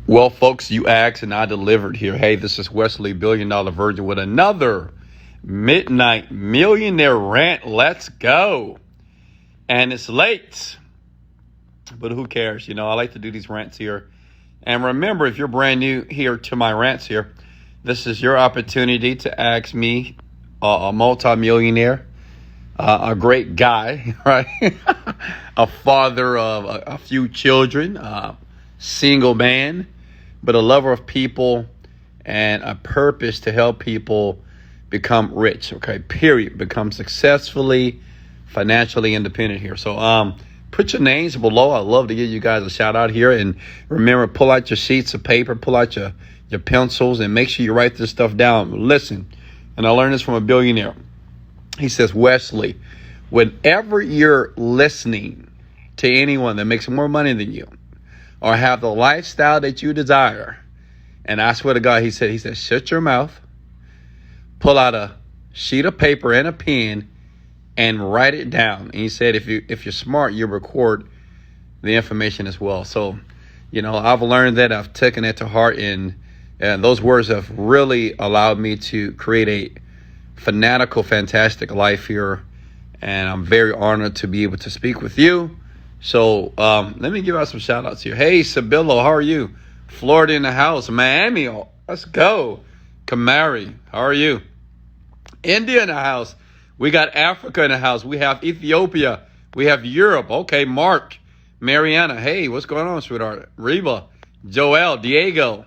Well, folks, you asked and I delivered here. Hey, this is Wesley Virgin with another midnight millionaire rant. Let's go. And it's late, but who cares? You know, I like to do these rants here. And remember, if you're brand new here to my rants here, this is your opportunity to ask me, a multimillionaire, a great guy, right? A father of a few children, single man, but a lover of people and a purpose to help people become rich, okay, period. Become successfully financially independent here. So put your names below. I'd love to give you guys a shout out here. And remember, pull out your sheets of paper, pull out your pencils, and make sure you write this stuff down. Listen, and I learned this from a billionaire. He says, Wesley, whenever you're listening to anyone that makes more money than you or have the lifestyle that you desire, and I swear to God, he said, shut your mouth, pull out a sheet of paper and a pen and write it down. And he said, if you're smart, you record the information as well. So, you know, I've learned that. I've taken it to heart, and those words have really allowed me to create a fanatical, fantastic life here. And I'm very honored to be able to speak with you. So let me give out some shout outs here. Hey, Sabillo, how are you? Florida in the house. Miami, let's go. Kamari, how are you? India in the house. We got Africa in the house. We have Ethiopia. We have Europe. Okay, Mark, Mariana. Hey, what's going on, sweetheart? Reba, Joel, Diego.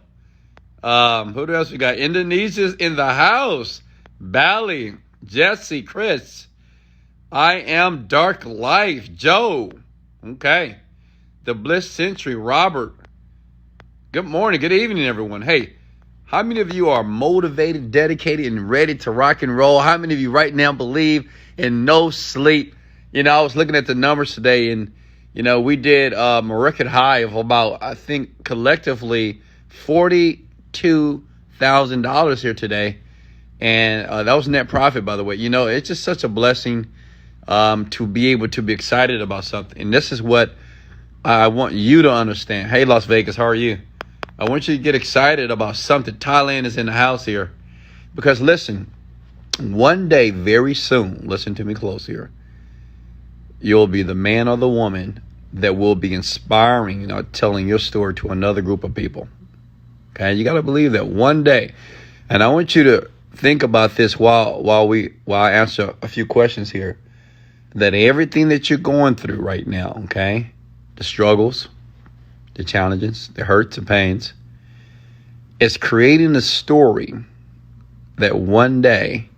Who else we got? Indonesia's in the house. Bali, Jesse, Chris. I am Dark Life, Joe. Okay. The Bliss Century, Robert. Good morning, good evening, everyone. Hey, how many of you are motivated, dedicated, and ready to rock and roll? How many of you right now believe in no sleep? You know, I was looking at the numbers today, and, you know, we did a record high of about, I think, collectively $42,000 here today. And that was net profit, by the way. You know, it's just such a blessing to be able to be excited about something. And this is what I want you to understand. Hey, Las Vegas, how are you? I want you to get excited about something. Thailand is in the house here. Because listen, one day, very soon, listen to me close here, you'll be the man or the woman that will be inspiring, you know, telling your story to another group of people. Okay, you got to believe that one day. And I want you to think about this while I answer a few questions here. That everything that you're going through right now, okay, the struggles, the challenges, the hurts, the pains, is creating a story that one day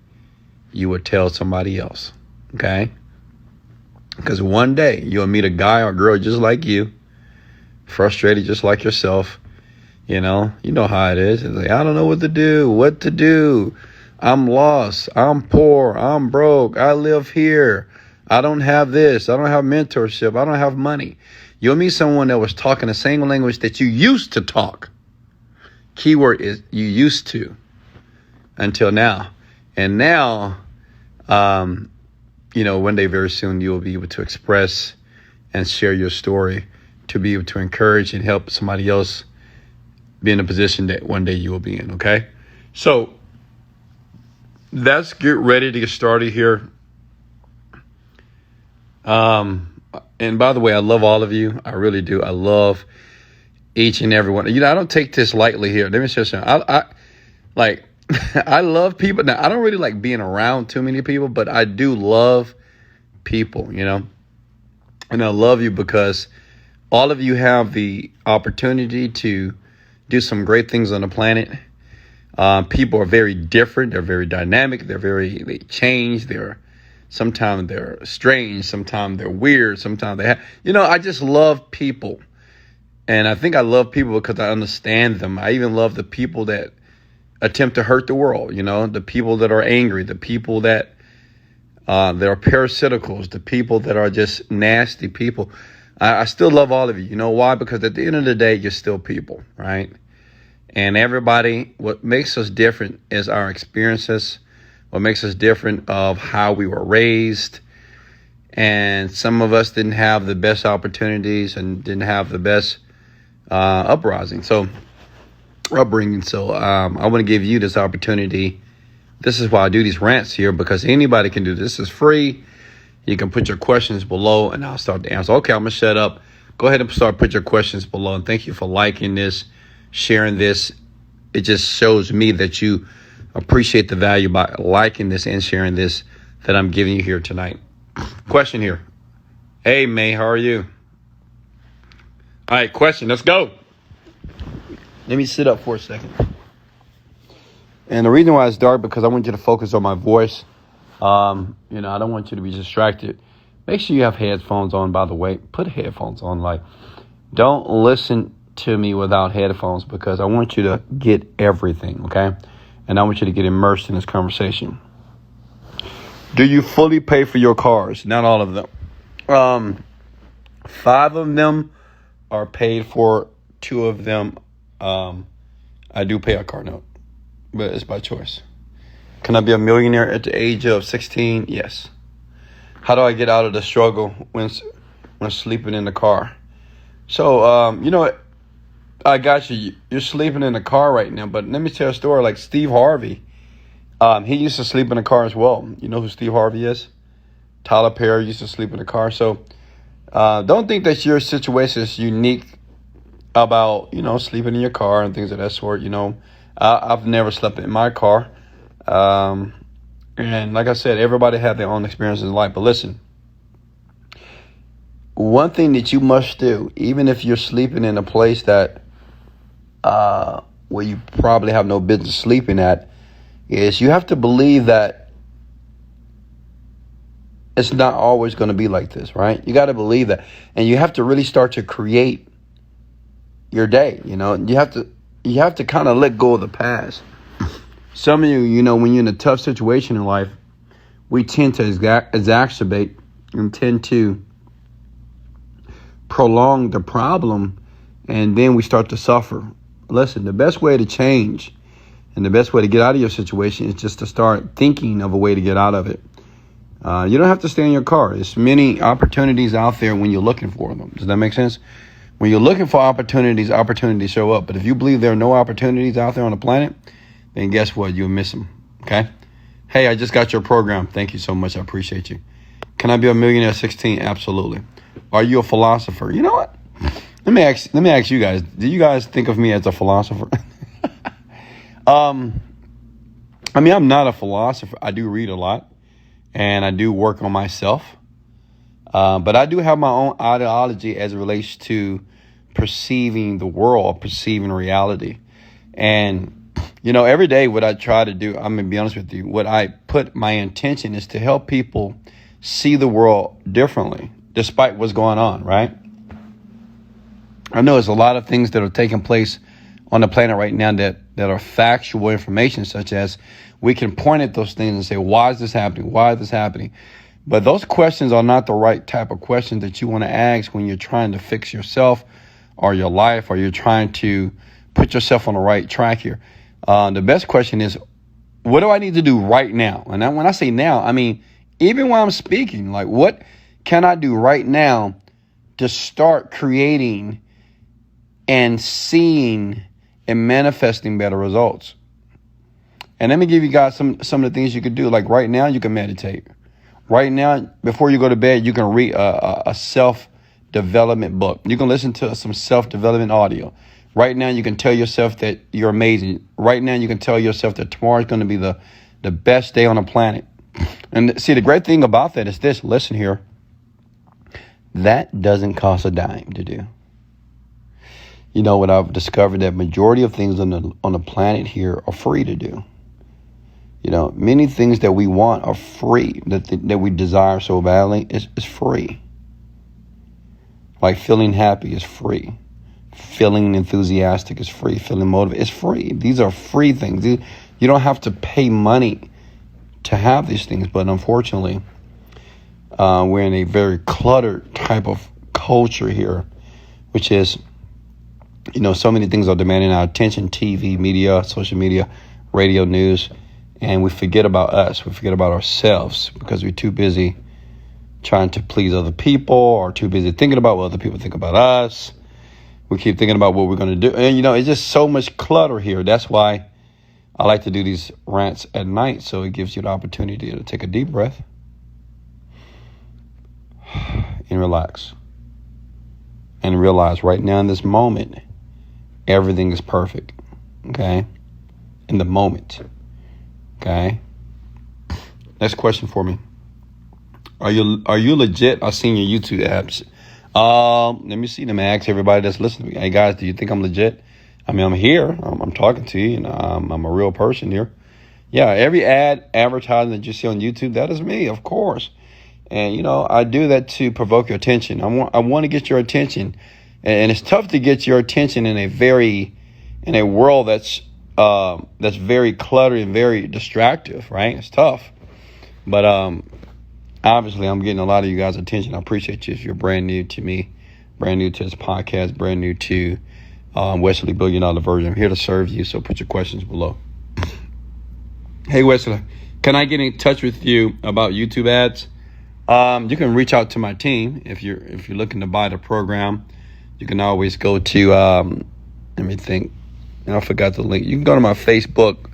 you will tell somebody else, okay? Because one day you'll meet a guy or girl just like you, frustrated just like yourself. You know how it is. It's like, I don't know what to do. I'm lost. I'm poor. I'm broke. I live here. I don't have this. I don't have mentorship. I don't have money. You'll meet someone that was talking the same language that you used to talk. Keyword is you used to until now. And now, you know, one day very soon you'll be able to express and share your story to be able to encourage and help somebody else be in a position that one day you will be in, okay? So let's get ready to get started here. And by the way, I love all of you. I really do. I love each and every one. You know, I don't take this lightly here. Let me share something. I love people. Now, I don't really like being around too many people, but I do love people, you know. And I love you because all of you have the opportunity to do some great things on the planet. People are very different. They're very dynamic. They change. Sometimes they're strange. Sometimes they're weird. Sometimes I just love people. And I think I love people because I understand them. I even love the people that attempt to hurt the world. You know, the people that are angry, the people that are parasiticals, the people that are just nasty people. I still love all of you. You know why? Because at the end of the day, you're still people, right? And everybody, what makes us different is our experiences. What makes us different of how we were raised. And some of us didn't have the best opportunities and didn't have the best uprising. So upbringing. So I want to give you this opportunity. This is why I do these rants here, because anybody can do this. This is free. You can put your questions below and I'll start to answer. Okay, I'm going to shut up. Go ahead and put your questions below. And thank you for liking this, sharing this. It just shows me that you appreciate the value by liking this and sharing this that I'm giving you here tonight. Question here. Hey, May, how are you? All right, question. Let's go. Let me sit up for a second. And the reason why it's dark, because I want you to focus on my voice. I don't want you to be distracted. Make sure you have headphones on, by the way. Put headphones on. Don't listen to me without headphones, because I want you to get everything, okay? And I want you to get immersed in this conversation. Do you fully pay for your cars? Not all of them. 5 of them are paid for. 2 of them, I do pay a car note, but it's by choice. Can I be a millionaire at the age of 16? Yes. How do I get out of the struggle when sleeping in the car? So, you know what? I got you. You're sleeping in the car right now, but let me tell a story. Like Steve Harvey, he used to sleep in the car as well. You know who Steve Harvey is? Tyler Perry used to sleep in the car. So don't think that your situation is unique about, sleeping in your car and things of that sort. I've never slept in my car. And like I said, everybody had their own experiences in life. But listen, one thing that you must do, even if you're sleeping in a place that where you probably have no business sleeping at, is you have to believe that it's not always going to be like this, right? You got to believe that. And you have to really start to create your day. You have to kind of let go of the past. Some of you, when you're in a tough situation in life, we tend to exacerbate and tend to prolong the problem, and then we start to suffer. Listen, the best way to change and the best way to get out of your situation is just to start thinking of a way to get out of it. You don't have to stay in your car. There's many opportunities out there when you're looking for them. Does that make sense? When you're looking for opportunities show up. But if you believe there are no opportunities out there on the planet, then guess what? You'll miss them. Okay? Hey, I just got your program. Thank you so much. I appreciate you. Can I be a millionaire at 16? Absolutely. Are you a philosopher? You know what? Let me ask you guys. Do you guys think of me as a philosopher? I'm not a philosopher. I do read a lot, and I do work on myself. But I do have my own ideology as it relates to perceiving the world, perceiving reality. And every day what I try to do, I'm going to be honest with you, what I put my intention is to help people see the world differently, despite what's going on, right? I know there's a lot of things that are taking place on the planet right now that are factual information, such as we can point at those things and say, why is this happening? Why is this happening? But those questions are not the right type of questions that you want to ask when you're trying to fix yourself or your life, or you're trying to put yourself on the right track here. The best question is, what do I need to do right now? And when I say now, I mean, even while I'm speaking, like, what can I do right now to start creating and seeing and manifesting better results? And let me give you guys some of the things you could do. Like right now, you can meditate. Right now, before you go to bed, you can read a self-development book. You can listen to some self-development audio. Right now, you can tell yourself that you're amazing. Right now, you can tell yourself that tomorrow is going to be the best day on the planet. And see, the great thing about that is this. Listen here. That doesn't cost a dime to do. You know what I've discovered? That majority of things on the planet here are free to do. Many things that we want are free, that we desire so badly is free. Like feeling happy is free. Feeling enthusiastic is free. Feeling motivated is free. These are free things. You don't have to pay money to have these things. But unfortunately, we're in a very cluttered type of culture here, which is, so many things are demanding our attention: TV, media, social media, radio, news. And we forget about us. We forget about ourselves because we're too busy trying to please other people, or too busy thinking about what other people think about us. We keep thinking about what we're going to do. And, it's just so much clutter here. That's why I like to do these rants at night, so it gives you the opportunity to take a deep breath and relax. And realize right now in this moment, everything is perfect. Okay? In the moment. Okay? Next question for me. Are you legit? I've seen your YouTube apps. Let me see. Let me ask everybody that's listening to me. Hey guys, do you think I'm legit? I mean, I'm here. I'm talking to you, and I'm a real person here. Yeah, every advertising that you see on YouTube, that is me, of course. And I do that to provoke your attention. I want to get your attention, and it's tough to get your attention in a world that's very cluttered and very distractive, right? It's tough, but obviously, I'm getting a lot of you guys' attention. I appreciate you if you're brand new to me, brand new to this podcast, brand new to Wesley Billion Virgin. I'm here to serve you, so put your questions below. Hey, Wesley, can I get in touch with you about YouTube ads? You can reach out to my team if you're looking to buy the program. You can always go to let me think. I forgot the link. You can go to my Facebook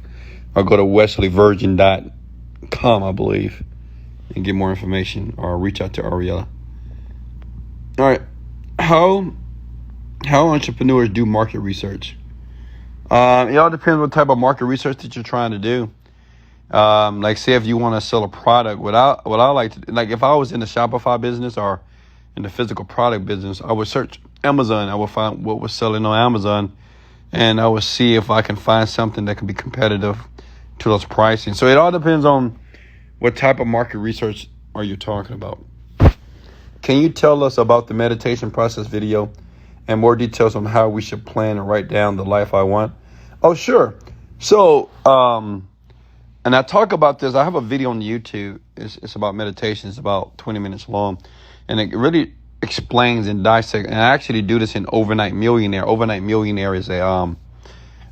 or go to wesleyvirgin.com, I believe, and get more information, or reach out to Ariella. All right. How entrepreneurs do market research? It all depends what type of market research that you're trying to do. Like, say if you want to sell a product, what I like to do, like if I was in the Shopify business or in the physical product business, I would search Amazon. I would find what was selling on Amazon, and I would see if I can find something that can be competitive to those pricing. So it all depends on what type of market research are you talking about. Can you tell us about the meditation process video and more details on how we should plan and write down the life I want? Oh, sure. So, and I talk about this. I have a video on YouTube. It's about meditation. It's about 20 minutes long. And it really explains and dissects. And I actually do this in Overnight Millionaire. Overnight Millionaire is a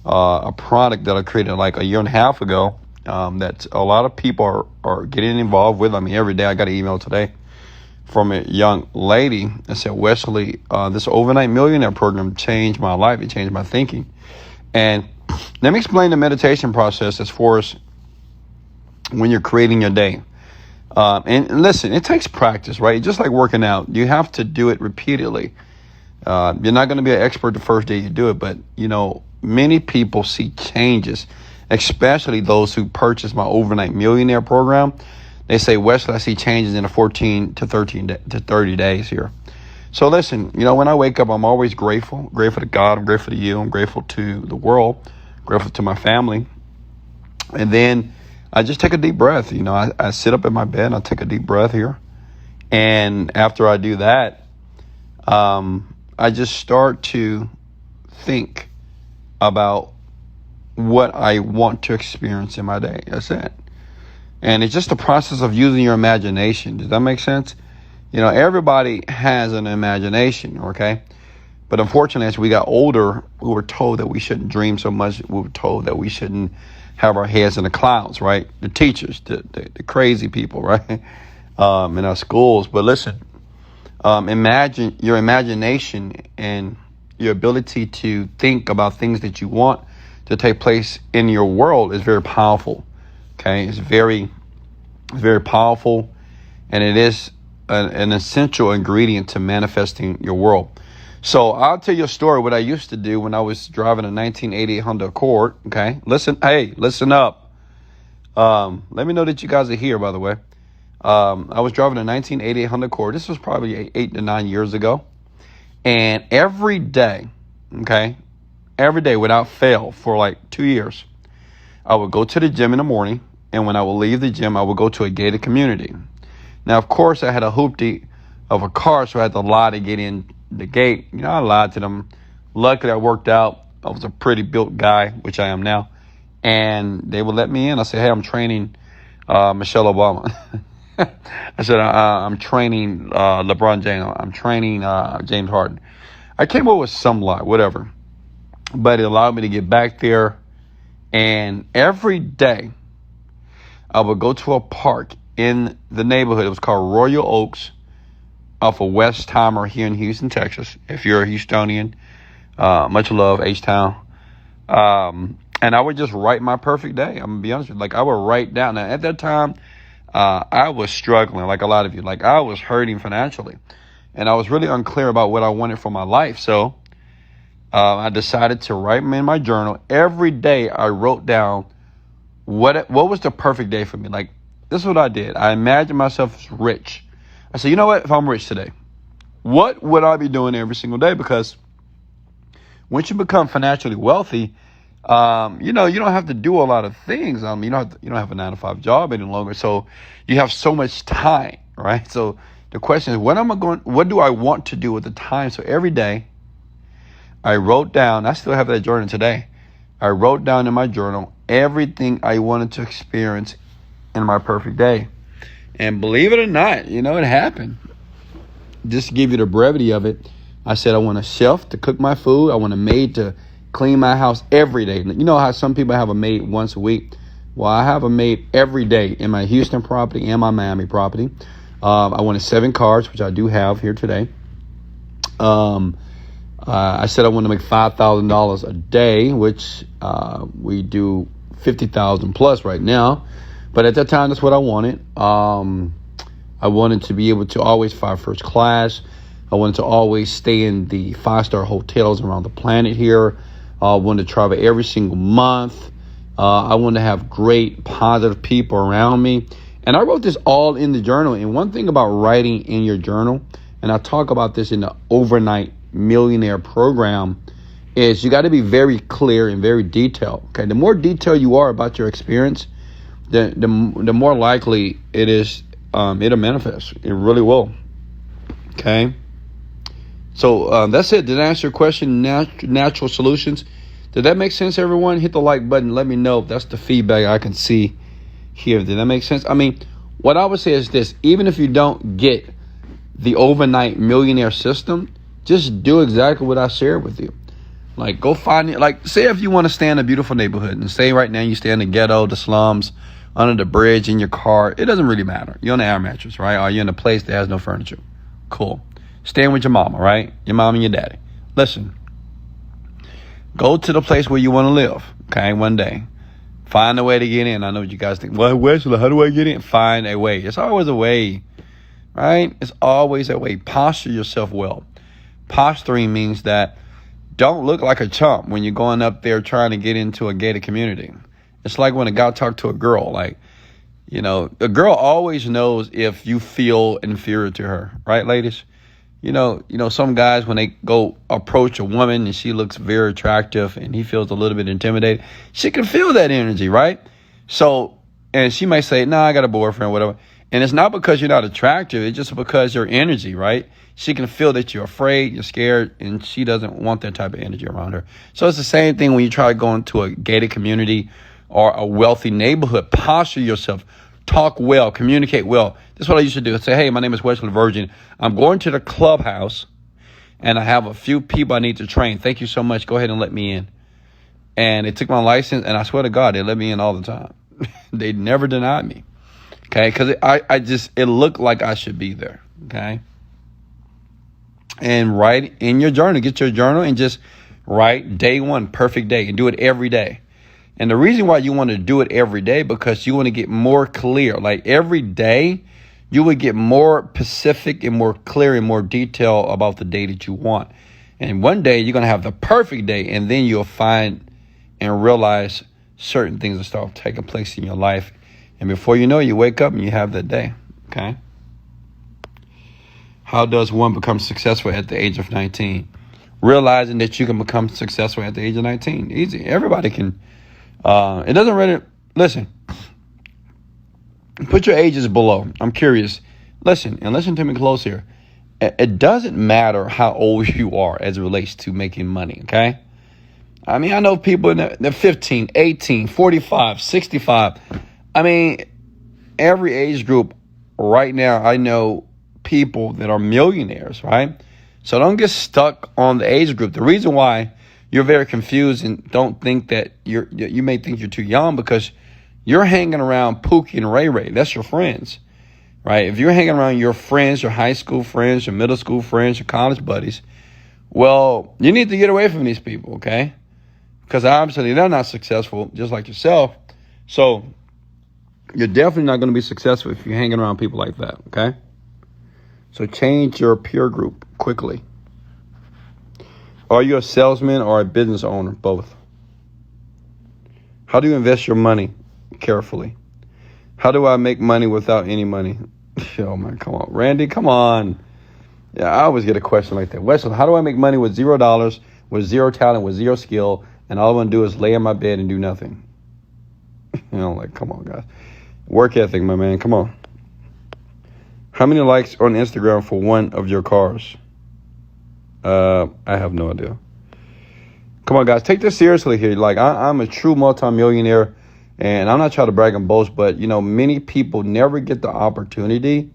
product that I created like a year and a half ago that a lot of people are getting involved with. I mean, every day I got an email today from a young lady that said, Wesley, this Overnight Millionaire program changed my life. It changed my thinking. And let me explain the meditation process as far as when you're creating your day. And listen, it takes practice, right? Just like working out, you have to do it repeatedly. You're not going to be an expert the first day you do it, but many people see changes, especially those who purchase my Overnight Millionaire program. They say, Wesley, I see changes in the 14 to 30 days here. So listen, when I wake up, I'm always grateful to God. I'm grateful to you. I'm grateful to the world, grateful to my family. And then I just take a deep breath. I sit up in my bed and I take a deep breath here. And after I do that, I just start to think about what I want to experience in my day. That's it. And it's just the process of using your imagination. Does that make sense? Everybody has an imagination, okay? But unfortunately, as we got older, we were told that we shouldn't dream so much. We were told that we shouldn't have our heads in the clouds, right? The teachers, the crazy people, right? In our schools. But listen, imagine your imagination and your ability to think about things that you want to take place in your world is very powerful. Okay, it's very powerful, and it is an essential ingredient to manifesting your world. So I'll tell you a story. What I used to do when I was driving a 1988 Honda Accord. Okay, listen up. Let me know that you guys are here. By the way, I was driving a 1988 Honda Accord. This was probably 8 to 9 years ago, and every day, without fail, for like 2 years, I would go to the gym in the morning, and when I would leave the gym, I would go to a gated community. Now, of course, I had a hoopty of a car, so I had to lie to get in the gate. I lied to them. Luckily, I worked out. I was a pretty built guy, which I am now, and they would let me in. I said, hey, I'm training Michelle Obama. I said, I'm training LeBron James. I'm training James Harden. I came up with some lie, whatever. But it allowed me to get back there. And every day, I would go to a park in the neighborhood. It was called Royal Oaks off of Westheimer here in Houston, Texas. If you're a Houstonian, Much love, H-Town. And I would just write my perfect day. I'm gonna be honest with you. Like, I would write down. Now, at that time, I was struggling, like a lot of you. Like, I was hurting financially, and I was really unclear about what I wanted for my life. So I decided to write in my journal every day. I wrote down what was the perfect day for me. Like, this is what I did. I imagined myself as rich. I said, you know what? If I'm rich today, what would I be doing every single day? Because once you become financially wealthy, you don't have to do a lot of things. You don't have a 9-to-5 job any longer. So you have so much time, right? So the question is, what do I want to do with the time? So every day I wrote down, I still have that journal today. I wrote down in my journal everything I wanted to experience in my perfect day. And believe it or not, it happened. Just to give you the brevity of it, I said I want a chef to cook my food. I want a maid to clean my house every day. You know how some people have a maid once a week? Well, I have a maid every day in my Houston property and my Miami property. I wanted 7 cars, which I do have here today. I said I want to make $5,000 a day, which we do 50,000 plus right now. But at that time, that's what I wanted. I wanted to be able to always fly first class. I wanted to always stay in the 5-star hotels around the planet here. I wanted to travel every single month. I wanted to have great, positive people around me. And I wrote this all in the journal. And one thing about writing in your journal, and I talk about this in the Overnight Millionaire program, is you got to be very clear and very detailed. Okay, the more detailed you are about your experience, the more likely it is it'll manifest. It really will. Okay. So that's it. Did I answer your question? Natural solutions. Did that make sense, everyone? Hit the like button. Let me know if that's the feedback I can see here. Did that make sense? I mean, what I would say is this. Even if you don't get the Overnight Millionaire system, just do exactly what I shared with you. Like, go find it. Like, say if you want to stay in a beautiful neighborhood, and say right now you stay in the ghetto, the slums, under the bridge, in your car. It doesn't really matter. You're on the air mattress, right? Or you're in a place that has no furniture. Cool. Staying with your mama, right? Your mom and your daddy. Listen. Go to the place where you want to live, okay, one day. Find a way to get in. I know what you guys think. Well, Wesley, how do I get in? Find a way. It's always a way, right? It's always a way. Posture yourself well. Posturing means that don't look like a chump when you're going up there trying to get into a gated community. It's like when a guy talks to a girl. Like, a girl always knows if you feel inferior to her, right, ladies? Some guys, when they go approach a woman and she looks very attractive and he feels a little bit intimidated, she can feel that energy, right? So, and she might say, "No, I got a boyfriend," whatever. And it's not because you're not attractive. It's just because your energy, right? She can feel that you're afraid, you're scared, and she doesn't want that type of energy around her. So it's the same thing when you try to go into a gated community or a wealthy neighborhood. Posture yourself. Talk well. Communicate well. This is what I used to do. I'd say, "Hey, my name is Wesley Virgin. I'm going to the clubhouse, and I have a few people I need to train. Thank you so much. Go ahead and let me in." And they took my license, and I swear to God, they let me in all the time. They never denied me. Okay, because it looked like I should be there. Okay. And write in your journal. Get your journal and just write day one, perfect day, and do it every day. And the reason why you want to do it every day, because you want to get more clear. Like, every day, you would get more specific and more clear and more detail about the day that you want. And one day, you're going to have the perfect day, and then you'll find and realize certain things will start taking place in your life. And before you know it, you wake up and you have that day. Okay? How does one become successful at the age of 19? Realizing that you can become successful at the age of 19. Easy. Everybody can. It doesn't really, listen, put your ages below. I'm curious. Listen to me close here. It doesn't matter how old you are as it relates to making money, okay? I mean, I know people in the 15, 18, 45, 65. I mean, every age group right now, I know people that are millionaires, right? So don't get stuck on the age group. The reason why you're very confused and don't think that you may think you're too young, because you're hanging around Pookie and Ray Ray. That's your friends, right? If you're hanging around your friends, your high school friends, your middle school friends, your college buddies, Well, you need to get away from these people, okay? Because obviously they're not successful, just like yourself. So you're definitely not going to be successful if you're hanging around people like that, okay? So change your peer group quickly. Are you a salesman or a business owner? Both. How do you invest your money? Carefully. How do I make money without any money? Oh, man, come on. Randy, come on. Yeah, I always get a question like that. Wesley, how do I make money with $0, with zero talent, with zero skill, and all I want to do is lay in my bed and do nothing? Like, come on, guys. Work ethic, my man. Come on. How many likes on Instagram for one of your cars? I have no idea. Come on, guys. Take this seriously here. Like, I'm a true multimillionaire, and I'm not trying to brag and boast, but, many people never get the opportunity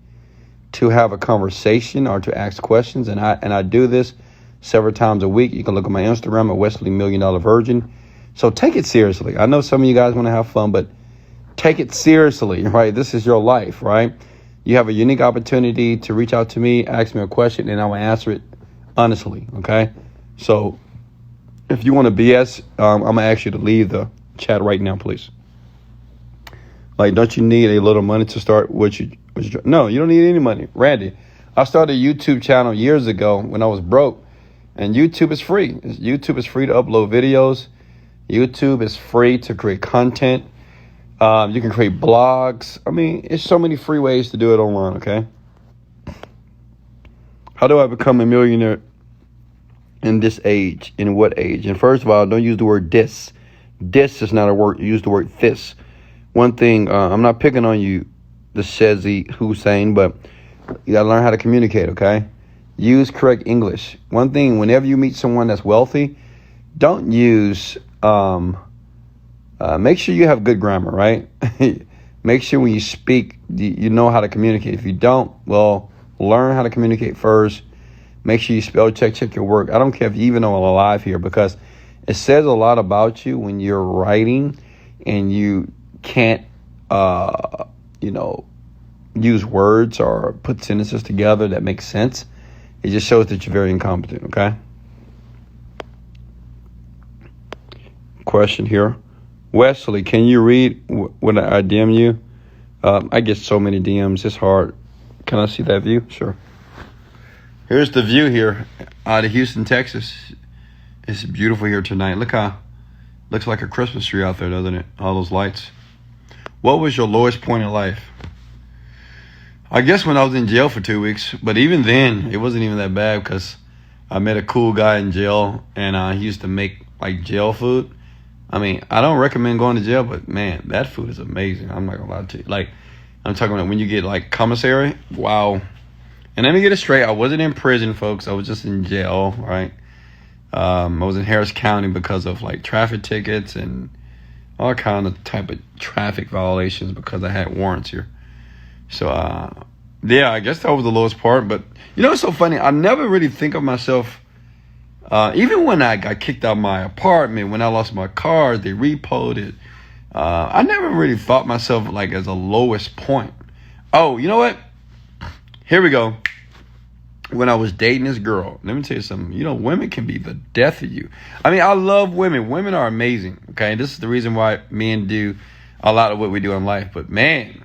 to have a conversation or to ask questions, and I do this several times a week. You can look at my Instagram at Wesley Virgin. So take it seriously. I know some of you guys want to have fun, but take it seriously, right? This is your life, right? You have a unique opportunity to reach out to me, ask me a question, and I will answer it honestly, okay? So if you want to BS, I'm going to ask you to leave the chat right now, please. Like, don't you need a little money to start No, you don't need any money. Randy, I started a YouTube channel years ago when I was broke, and YouTube is free. YouTube is free to upload videos. YouTube is free to create content. You can create blogs. I mean, it's so many free ways to do it online, okay? How do I become a millionaire in this age? In what age? And first of all, don't use the word this. This is not a word. Use the word this. One thing, I'm not picking on you, the Shezi Hussein, but you got to learn how to communicate, okay? Use correct English. One thing, whenever you meet someone that's wealthy, don't use... make sure you have good grammar, right? Make sure when you speak, you know how to communicate. If you don't, well, learn how to communicate first. Make sure you spell check your work. I don't care if you even know I'm alive here, because it says a lot about you when you're writing and you can't, use words or put sentences together that make sense. It just shows that you're very incompetent, okay? Question here. Wesley, can you read when I DM you? I get so many DMs. It's hard. Can I see that view? Sure. Here's the view here out of Houston, Texas. It's beautiful here tonight. Looks like a Christmas tree out there, doesn't it? All those lights. What was your lowest point in life? I guess when I was in jail for 2 weeks. But even then, it wasn't even that bad, because I met a cool guy in jail, and he used to make like jail food. I mean, I don't recommend going to jail, but man, that food is amazing. I'm not gonna lie to you. Like, I'm talking about when you get like commissary. Wow. And let me get it straight. I wasn't in prison, folks. I was just in jail, right? I was in Harris County because of like traffic tickets and all kind of type of traffic violations, because I had warrants here. So, yeah, I guess that was the lowest part. But it's so funny. I never really think of myself. Even when I got kicked out of my apartment, when I lost my car, they repoed it. I never really thought myself like as a lowest point. Oh, you know what? Here we go. When I was dating this girl, let me tell you something. Women can be the death of you. I mean, I love women. Women are amazing. Okay, this is the reason why men do a lot of what we do in life. But man,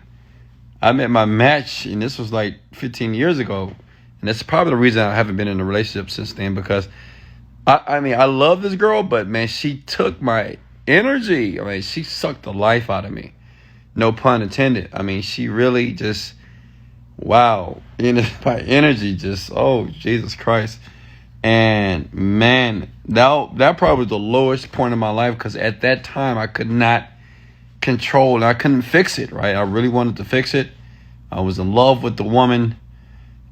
I met my match, and this was like 15 years ago, and that's probably the reason I haven't been in a relationship since then, because I mean, I love this girl, but man, she took my energy. I mean, she sucked the life out of me. No pun intended. I mean, she really just, wow. My energy just, oh, Jesus Christ. And man, that probably was the lowest point in my life, because at that time I could not control, and I couldn't fix it, right? I really wanted to fix it. I was in love with the woman,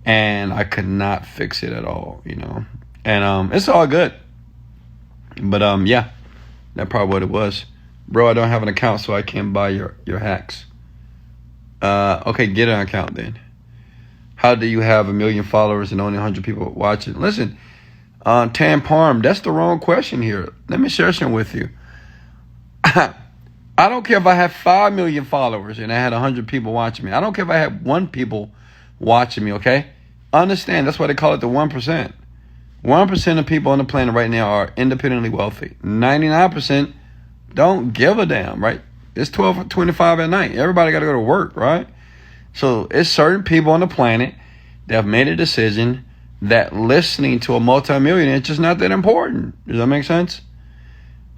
and I could not fix it at all, And it's all good. But yeah, that's probably what it was. Bro, I don't have an account, so I can't buy your hacks. Okay, get an account then. How do you have 1 million followers and only 100 people watching? Listen, Tam Parm, that's the wrong question here. Let me share something with you. I don't care if I have 5 million followers and I had 100 people watching me. I don't care if I had 1 people watching me, okay? Understand, that's why they call it the 1%. 1% of people on the planet right now are independently wealthy. 99% don't give a damn, right? It's 12:25 at night. Everybody got to go to work, right? So it's certain people on the planet that have made a decision that listening to a multimillionaire is just not that important. Does that make sense?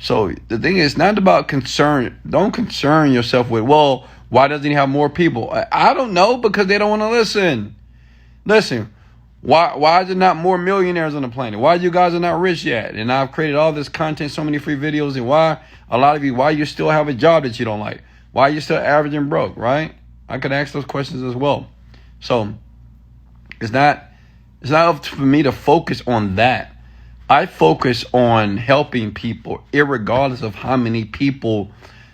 So the thing is not about concern. Don't concern yourself with, well, why doesn't he have more people? I don't know, because they don't want to listen. Listen, why is there not more millionaires on the planet? Why you guys are not rich yet? And I've created all this content, so many free videos, and why you still have a job that you don't like? Why are you still average and broke, right? I could ask those questions as well. So it's not up for me to focus on that. I focus on helping people, irregardless of how many people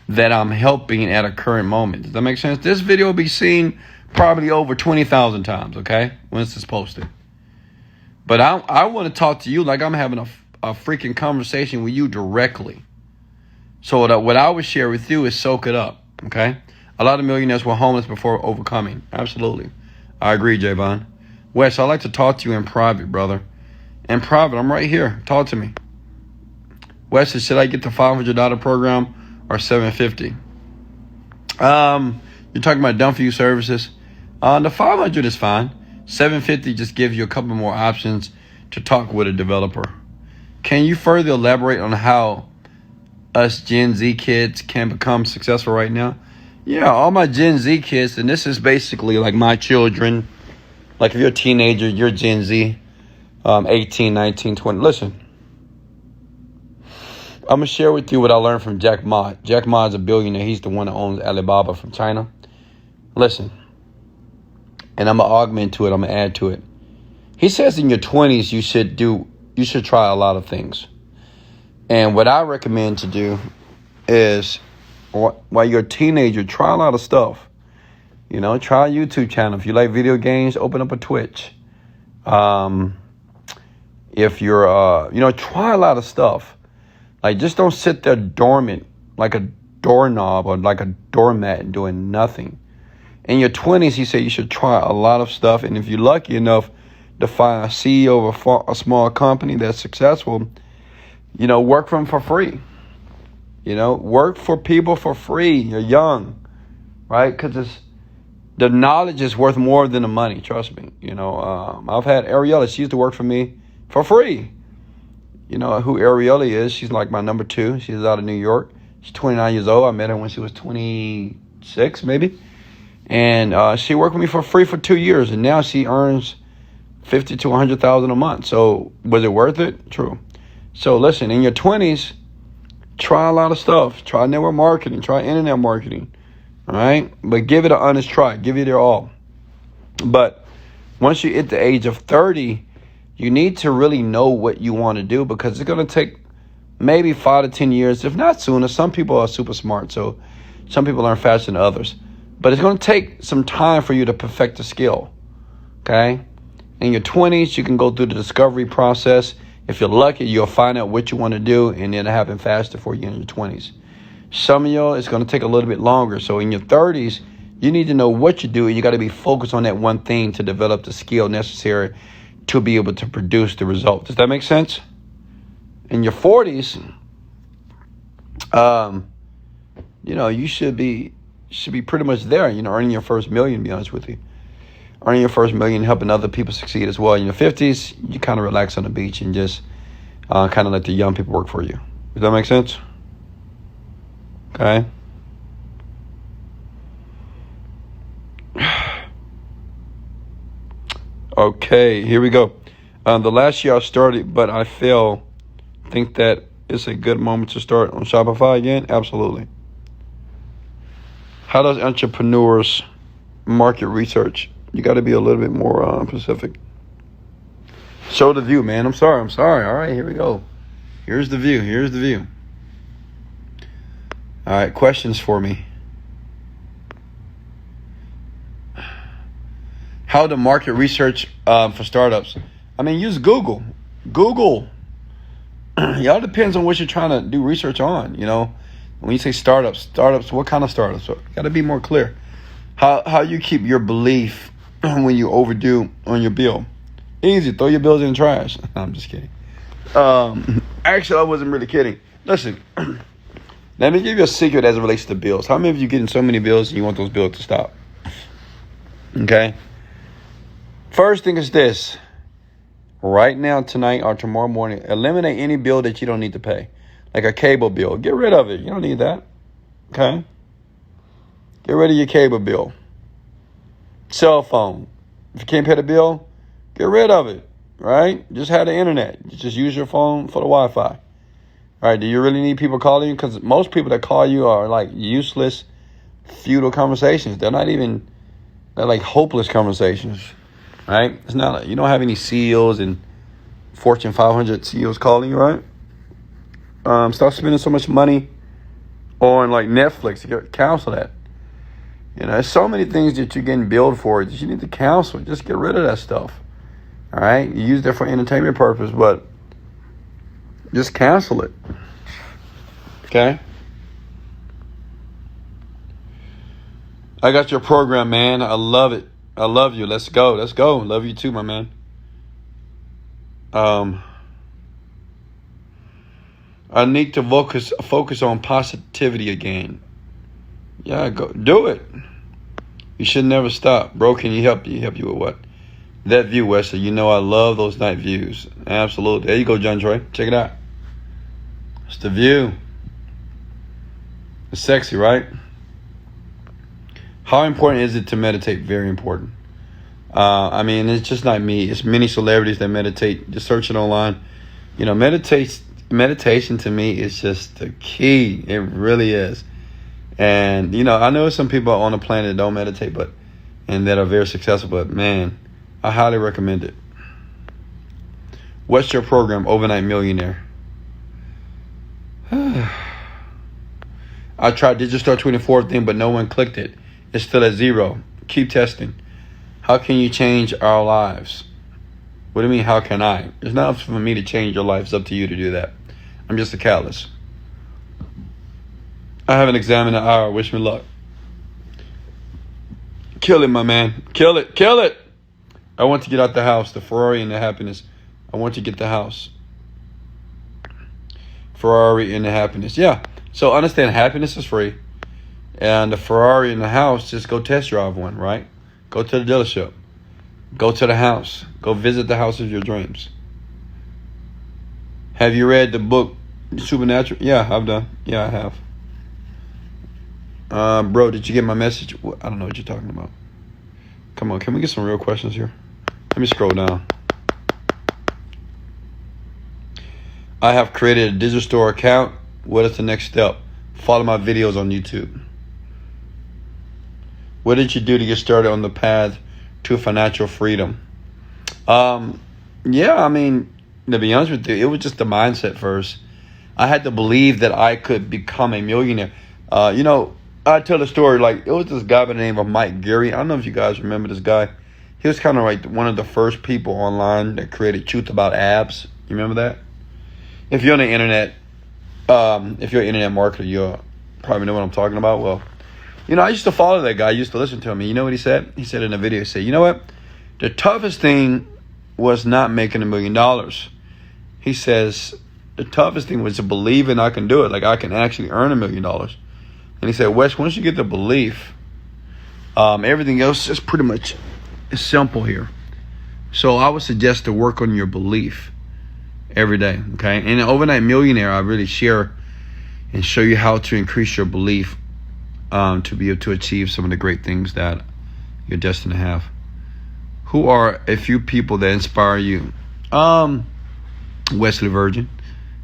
that I'm helping at a current moment. Does that make sense? This video will be seen probably over 20,000 times, okay, when this is posted. But I want to talk to you like I'm having a freaking conversation with you directly. So what I would share with you is soak it up, okay? A lot of millionaires were homeless before overcoming. Absolutely. I agree, Javon. Wes, I'd like to talk to you in private, brother. In private, I'm right here. Talk to me. Wes, should I get the $500 program or $750? You're talking about done for you services. The 500 is fine. 750 just gives you a couple more options to talk with a developer. Can you further elaborate on how us Gen Z kids can become successful right now? Yeah, all my Gen Z kids, and this is basically like my children. Like if you're a teenager, you're Gen Z, 18, 19, 20. Listen, I'm going to share with you what I learned from Jack Ma. Jack Ma is a billionaire. He's the one that owns Alibaba from China. Listen, and I'm going to augment to it. I'm going to add to it. He says in your 20s, you should try a lot of things. And what I recommend to do is, while you're a teenager, try a lot of stuff. You know, try a YouTube channel. If you like video games, open up a Twitch. If you're, try a lot of stuff. Like, just don't sit there dormant like a doorknob or like a doormat and doing nothing. In your 20s, he said you should try a lot of stuff. And if you're lucky enough to find a CEO of a small company that's successful, work for them for free. Work for people for free. You're young, right? Because the knowledge is worth more than the money. Trust me. I've had Ariella. She used to work for me for free. You know who Ariella is? She's like my number 2. She's out of New York. She's 29 years old. I met her when she was 26, maybe. And she worked with me for free for 2 years. And now she earns $50,000 to $100,000 a month. So was it worth it? True. So listen, in your 20s, try a lot of stuff. Try network marketing. Try internet marketing. All right? But give it an honest try. Give it your all. But once you hit the age of 30, you need to really know what you want to do, because it's going to take maybe 5 to 10 years, if not sooner. Some people are super smart, so some people learn faster than others. But it's going to take some time for you to perfect the skill, okay? In your 20s, you can go through the discovery process. If you're lucky, you'll find out what you want to do, and it'll happen faster for you in your 20s. Some of y'all, it's going to take a little bit longer. So in your 30s, you need to know what you do, and you got to be focused on that one thing to develop the skill necessary to be able to produce the result. Does that make sense? In your 40s, you should be pretty much there, earning your first million, to be honest with you. Earning your first million, helping other people succeed as well. In your 50s, you kind of relax on the beach and just kind of let the young people work for you. Does that make sense? Okay. Okay, here we go. The last year I started, but I failed. Think that it's a good moment to start on Shopify again? Absolutely. How does entrepreneurs market research? You got to be a little bit more specific. Show the view, man. I'm sorry. All right, here we go. Here's the view. All right, questions for me. How to market research for startups? I mean, use Google. Y'all depends on what you're trying to do research on. When you say startups, what kind of startups? So got to be more clear. How you keep your belief when you overdo on your bill. Easy. Throw your bills in the trash. I'm just kidding. Actually, I wasn't really kidding. Listen, let me give you a secret as it relates to bills. How many of you getting so many bills and you want those bills to stop? Okay. First thing is this. Right now, tonight, or tomorrow morning, eliminate any bill that you don't need to pay. Like a cable bill. Get rid of it. You don't need that. Okay? Get rid of your cable bill. Cell phone. If you can't pay the bill, get rid of it. Right? Just have the internet. Just use your phone for the Wi-Fi. All right, do you really need people calling you? Because most people that call you are like useless, futile conversations. They're like hopeless conversations. Right? It's not like you don't have any CEOs and Fortune 500 CEOs calling you, right? Stop spending so much money on like Netflix. You cancel that. You know, there's so many things that you're getting billed for that you need to cancel. Just get rid of that stuff. All right? You use that for entertainment purpose, but just cancel it. Okay? I got your program, man. I love it. I love you. Let's go. Let's go. Love you too, my man. I need to focus on positivity again. Yeah, go do it. You should never stop. Bro, can you help you with what? That view, Wesley. You know I love those night views. Absolutely. There you go, John Troy. Check it out. It's the view. It's sexy, right? How important is it to meditate? Very important. I mean, it's just not me. It's many celebrities that meditate. Just search it online. You know, meditation to me is just the key. It really is. And, you know, I know some people on the planet that don't meditate, and that are very successful, but man, I highly recommend it. What's your program, Overnight Millionaire? I tried Digistore 24 thing, but no one clicked it. It's still at 0. Keep testing. How can you change our lives? What do you mean, how can I? It's not up for me to change your life. It's up to you to do that. I'm just a catalyst. I have an exam in an hour. Wish me luck. Kill it, my man. Kill it. Kill it. I want to get out the house. The Ferrari and the happiness. I want to get the house. Ferrari and the happiness. Yeah. So understand, happiness is free. And the Ferrari in the house, just go test drive one, right? Go to the dealership. Go to the house. Go visit the house of your dreams. Have you read the book Supernatural? Yeah, I've done. Yeah, I have. Bro, did you get my message? I don't know what you're talking about. Come on, can we get some real questions here? Let me scroll down. I have created a Digistore account. What is the next step? Follow my videos on YouTube. What did you do to get started on the path to financial freedom? Yeah, I mean, to be honest with you, it was just the mindset first. I had to believe that I could become a millionaire. You know, I tell the story, like, it was this guy by the name of Mike Geary. I don't know if you guys remember this guy. He was kind of like one of the first people online that created truth about abs. You remember that? If you're on the internet, if you're an internet marketer, you'll probably know what I'm talking about. Well, you know, I used to follow that guy. I used to listen to him. And you know what he said? He said in a video, he said, you know what? The toughest thing was not making $1 million. He says, the toughest thing was to believe in I can do it. Like, I can actually earn $1 million. And he said, Wes, once you get the belief, everything else is pretty much simple here. So I would suggest to work on your belief every day, okay? And in Overnight Millionaire, I really share and show you how to increase your belief to be able to achieve some of the great things that you're destined to have. Who are a few people that inspire you? Wesley Virgin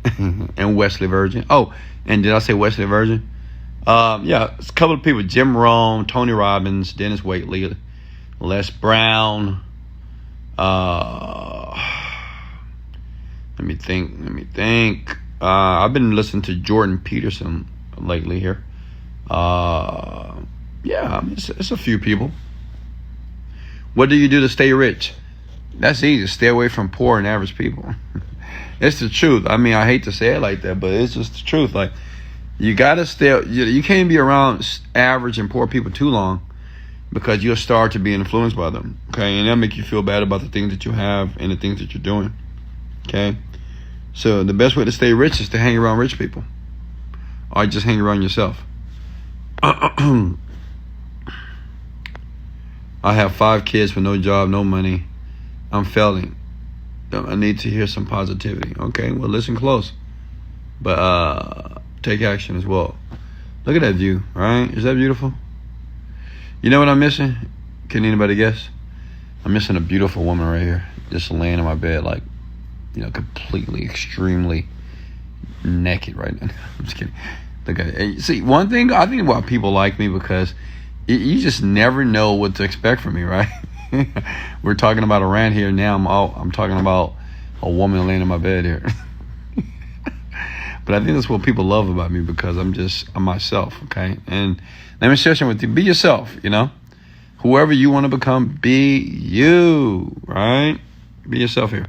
and Wesley Virgin. Oh, and did I say Wesley Virgin? Yeah, it's a couple of people: Jim Rohn, Tony Robbins, Dennis Waitley, Les Brown. Let me think. I've been listening to Jordan Peterson lately here. Yeah, I mean, it's a few people. What do you do to stay rich? That's easy. Stay away from poor and average people. It's the truth. I mean, I hate to say it like that, but it's just the truth. Like, you gotta stay. You can't be around average and poor people too long, because you'll start to be influenced by them. Okay, and that'll make you feel bad about the things that you have and the things that you're doing. Okay, so the best way to stay rich is to hang around rich people, or just hang around yourself. I have 5 kids with no job, no money. I'm failing. I need to hear some positivity. Okay, well, listen close, but take action as well. Look at that view, all right? Is that beautiful? You know what I'm missing? Can anybody guess? I'm missing a beautiful woman right here, just laying in my bed, like, completely, extremely naked right now. I'm just kidding. Look at it. See, one thing, I think why people like me, because you just never know what to expect from me, right? We're talking about a rant here now. I'm talking about a woman laying in my bed here. But I think that's what people love about me, because I'm myself, okay? And let me share something with you. Be yourself, Whoever you want to become, be you, right? Be yourself here.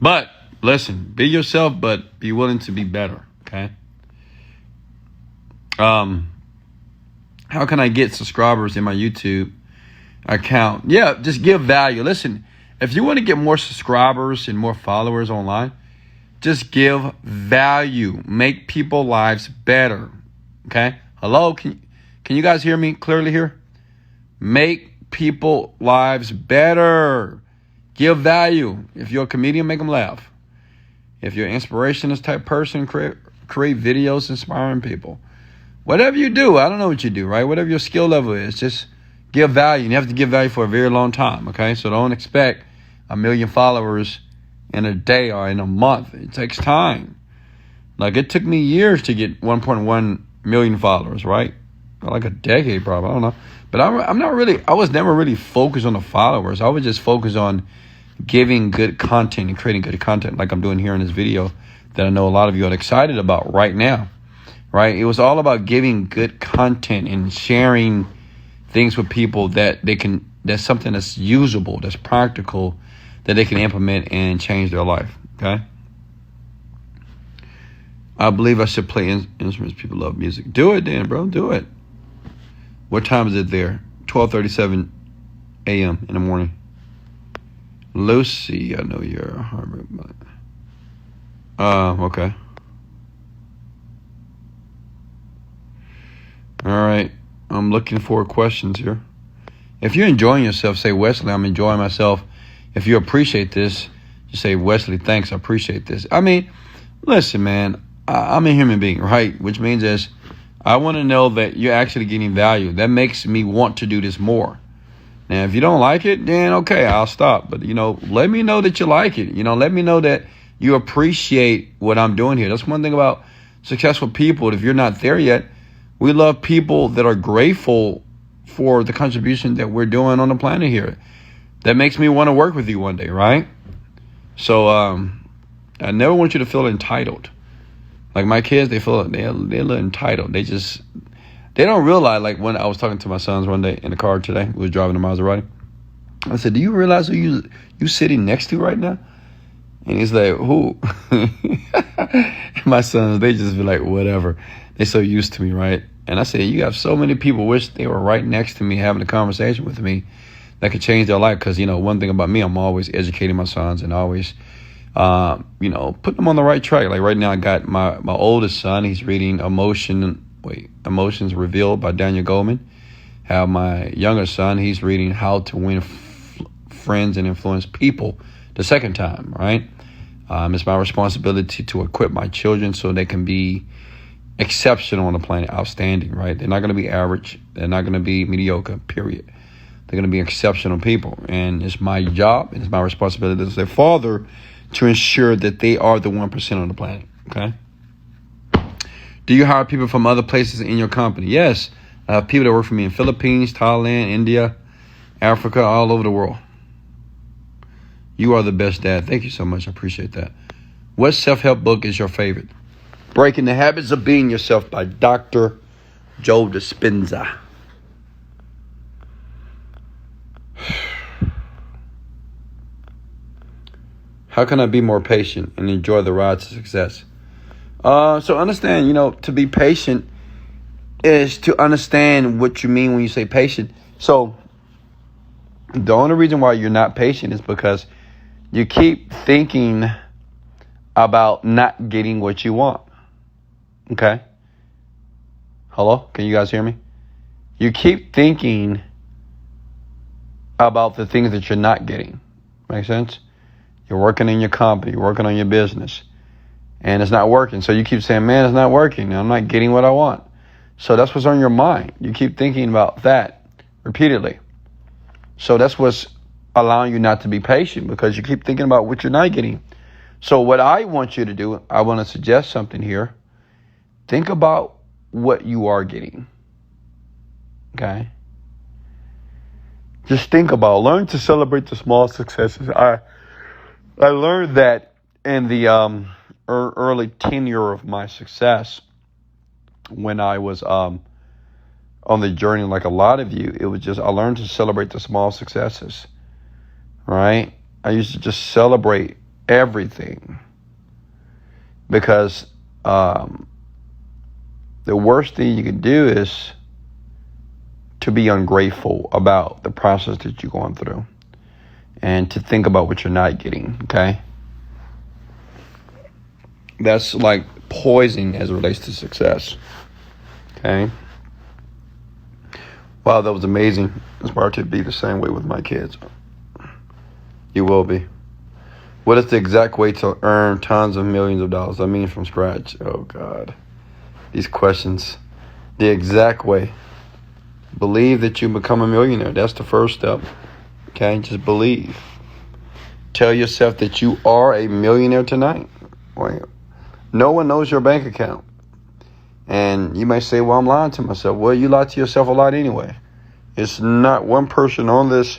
But listen, be yourself, but be willing to be better, okay? How can I get subscribers in my YouTube account? Yeah, just give value. Listen, if you want to get more subscribers and more followers online, just give value. Make people's lives better. Okay? Hello? Can you guys hear me clearly here? Make people's lives better. Give value. If you're a comedian, make them laugh. If you're an inspirationist type person, create videos inspiring people. Whatever you do, I don't know what you do, right? Whatever your skill level is, just give value. And you have to give value for a very long time, okay? So don't expect 1 million followers in a day or in a month. It takes time. Like, it took me years to get 1.1 million followers, right? Like a decade probably, I don't know. But I was never really focused on the followers. I was just focused on giving good content and creating good content, like I'm doing here in this video that I know a lot of you are excited about right now, right? It was all about giving good content and sharing things with people that's something that's usable, that's practical, that they can implement and change their life, okay? I believe I should play instruments. People love music. Do it then, bro. Do it. What time is it there? 12:37 a.m. in the morning. Lucy, I know you're a Harvard. Okay. All right. I'm looking for questions here. If you're enjoying yourself, say, Wesley, I'm enjoying myself. If you appreciate this, you say, Wesley, thanks, I appreciate this. I mean, listen, man, I'm a human being, right? Which means is I want to know that you're actually getting value. That makes me want to do this more. Now, if you don't like it, then okay, I'll stop. But, let me know that you like it. Let me know that you appreciate what I'm doing here. That's one thing about successful people. If you're not there yet, we love people that are grateful for the contribution that we're doing on the planet here. That makes me want to work with you one day, right? So I never want you to feel entitled. Like my kids, they feel they're a little entitled. They don't realize, like when I was talking to my sons one day in the car today, we was driving a Maserati. I said, do you realize who you sitting next to right now? And he's like, who? My sons, they just be like, whatever. They're so used to me, right? And I said, you have so many people wish they were right next to me having a conversation with me that could change their life. Because, one thing about me, I'm always educating my sons and always, putting them on the right track. Like right now, I got my oldest son. He's reading Emotions Revealed by Daniel Goleman. Have my younger son. He's reading How to Win Friends and Influence People the second time, right? It's my responsibility to equip my children so they can be exceptional on the planet, outstanding, right? They're not going to be average. They're not going to be mediocre, period. They're going to be exceptional people. And it's my job, and it's my responsibility as their father to ensure that they are the 1% on the planet, okay? Do you hire people from other places in your company? Yes. I have people that work for me in Philippines, Thailand, India, Africa, all over the world. You are the best dad. Thank you so much. I appreciate that. What self-help book is your favorite? Breaking the Habits of Being Yourself by Dr. Joe Dispenza. How can I be more patient and enjoy the ride to success? So understand, to be patient is to understand what you mean when you say patient. So The only reason why you're not patient is because you keep thinking about not getting what you want. Okay? Hello? Can you guys hear me? You keep thinking about the things that you're not getting. Make sense? You're working in your company, you're working on your business, and it's not working. So you keep saying, man, it's not working. I'm not getting what I want. So that's what's on your mind. You keep thinking about that repeatedly. So that's what's allowing you not to be patient, because you keep thinking about what you're not getting. So what I want you to do, I want to suggest something here. Think about what you are getting. Okay? Just think about, learn to celebrate the small successes. I learned that in the early tenure of my success, when I was on the journey, like a lot of you, it was just, I learned to celebrate the small successes, right? I used to just celebrate everything, because the worst thing you can do is to be ungrateful about the process that you're going through, and to think about what you're not getting, okay? That's like poison as it relates to success, okay? Wow, that was amazing. Aspire to be the same way with my kids. You will be. What is the exact way to earn tons of millions of dollars? I mean, from scratch. Oh, God. These questions. The exact way. Believe that you become a millionaire. That's the first step. Okay? Just believe. Tell yourself that you are a millionaire tonight. Wait. No one knows your bank account. And you may say, well, I'm lying to myself. Well, you lie to yourself a lot anyway. It's not one person on this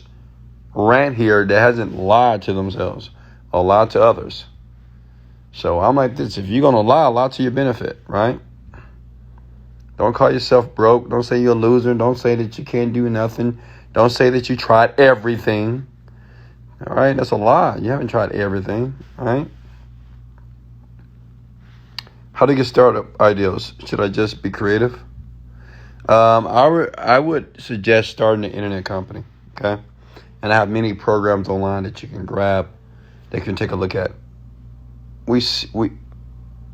rant here that hasn't lied to themselves or lied to others. So I'm like this. If you're going to lie to your benefit, right? Don't call yourself broke. Don't say you're a loser. Don't say that you can't do nothing. Don't say that you tried everything. All right? That's a lie. You haven't tried everything, all right? How to get startup ideas? Should I just be creative? I would suggest starting an internet company, okay? And I have many programs online that you can grab, that you can take a look at. Will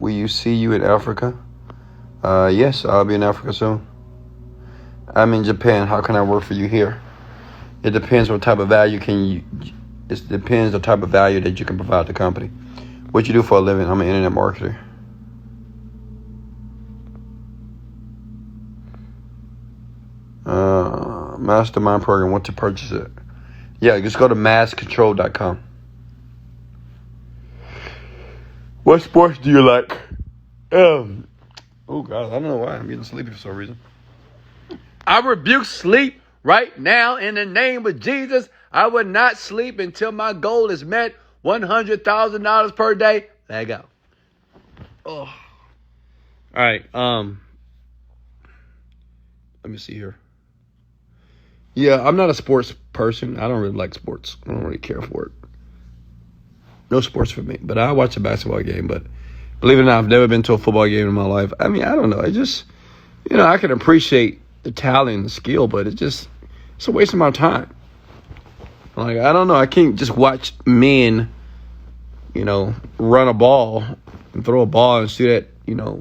you see you in Africa? Yes, I'll be in Africa soon. I'm in Japan. How can I work for you here? It depends what type of value it depends the type of value that you can provide the company. What you do for a living? I'm an internet marketer. Mastermind program. Want to purchase it? Yeah, just go to masscontrol.com. What sports do you like? Oh God, I don't know why I'm getting sleepy for some reason. I rebuke sleep right now in the name of Jesus. I would not sleep until my goal is met. $100,000 per day. Let go. Oh. All right. Let me see here. Yeah, I'm not a sports person. I don't really like sports. I don't really care for it. No sports for me. But I watch a basketball game. But believe it or not, I've never been to a football game in my life. I mean, I don't know. It just, I can appreciate the talent and the skill, but it's a waste of my time. Like, I don't know. I can't just watch men, run a ball and throw a ball and shoot it,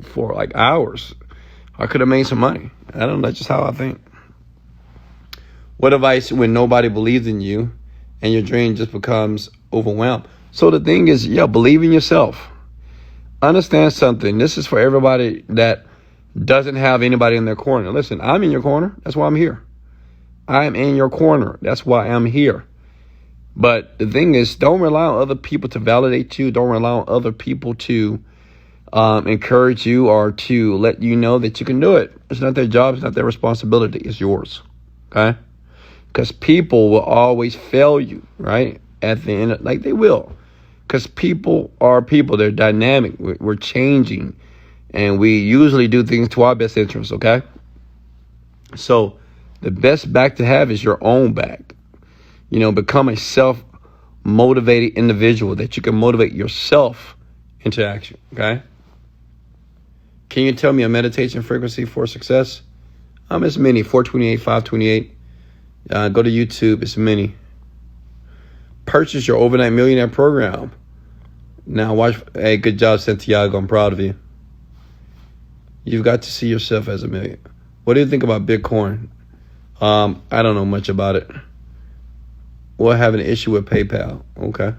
for like hours. I could have made some money. I don't know. That's just how I think. What advice when nobody believes in you and your dream just becomes overwhelmed? So the thing is, believe in yourself. Understand something. This is for everybody that doesn't have anybody in their corner. Listen, I'm in your corner. That's why I'm here. I am in your corner. That's why I'm here. But the thing is, don't rely on other people to validate you. Don't rely on other people to encourage you or to let you know that you can do it. It's not their job. It's not their responsibility. It's yours. Okay? Because people will always fail you, right? At the end, like they will. Because people are people. They're dynamic. We're changing. And we usually do things to our best interest, okay? So the best back to have is your own back. Become a self-motivated individual that you can motivate yourself into action, okay? Can you tell me a meditation frequency for success? It's many, 428, 528. Go to YouTube. It's many. Purchase your overnight millionaire program. Now watch. Hey, good job, Santiago. I'm proud of you. You've got to see yourself as a millionaire. What do you think about Bitcoin? I don't know much about it. We'll have an issue with PayPal. Okay.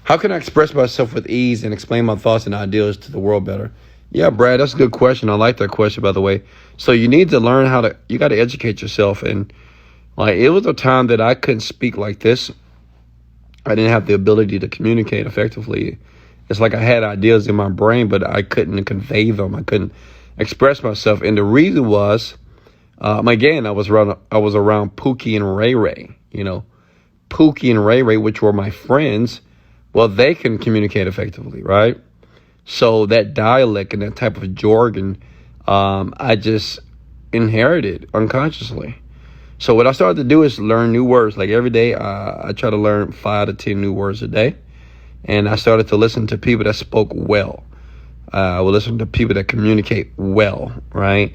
How can I express myself with ease and explain my thoughts and ideas to the world better? Yeah, Brad, that's a good question. I like that question, by the way. So you need to learn you got to educate yourself. And like, it was a time that I couldn't speak like this. I didn't have the ability to communicate effectively. It's like I had ideas in my brain, but I couldn't convey them. I couldn't express myself. And the reason was, again, I was around Pookie and Ray Ray, Pookie and Ray Ray, which were my friends. Well, they can communicate effectively, right? So that dialect and that type of jargon, I just inherited unconsciously. So what I started to do is learn new words. Like every day, I try to learn 5 to 10 new words a day. And I started to listen to people that spoke well. I would listen to people that communicate well, right?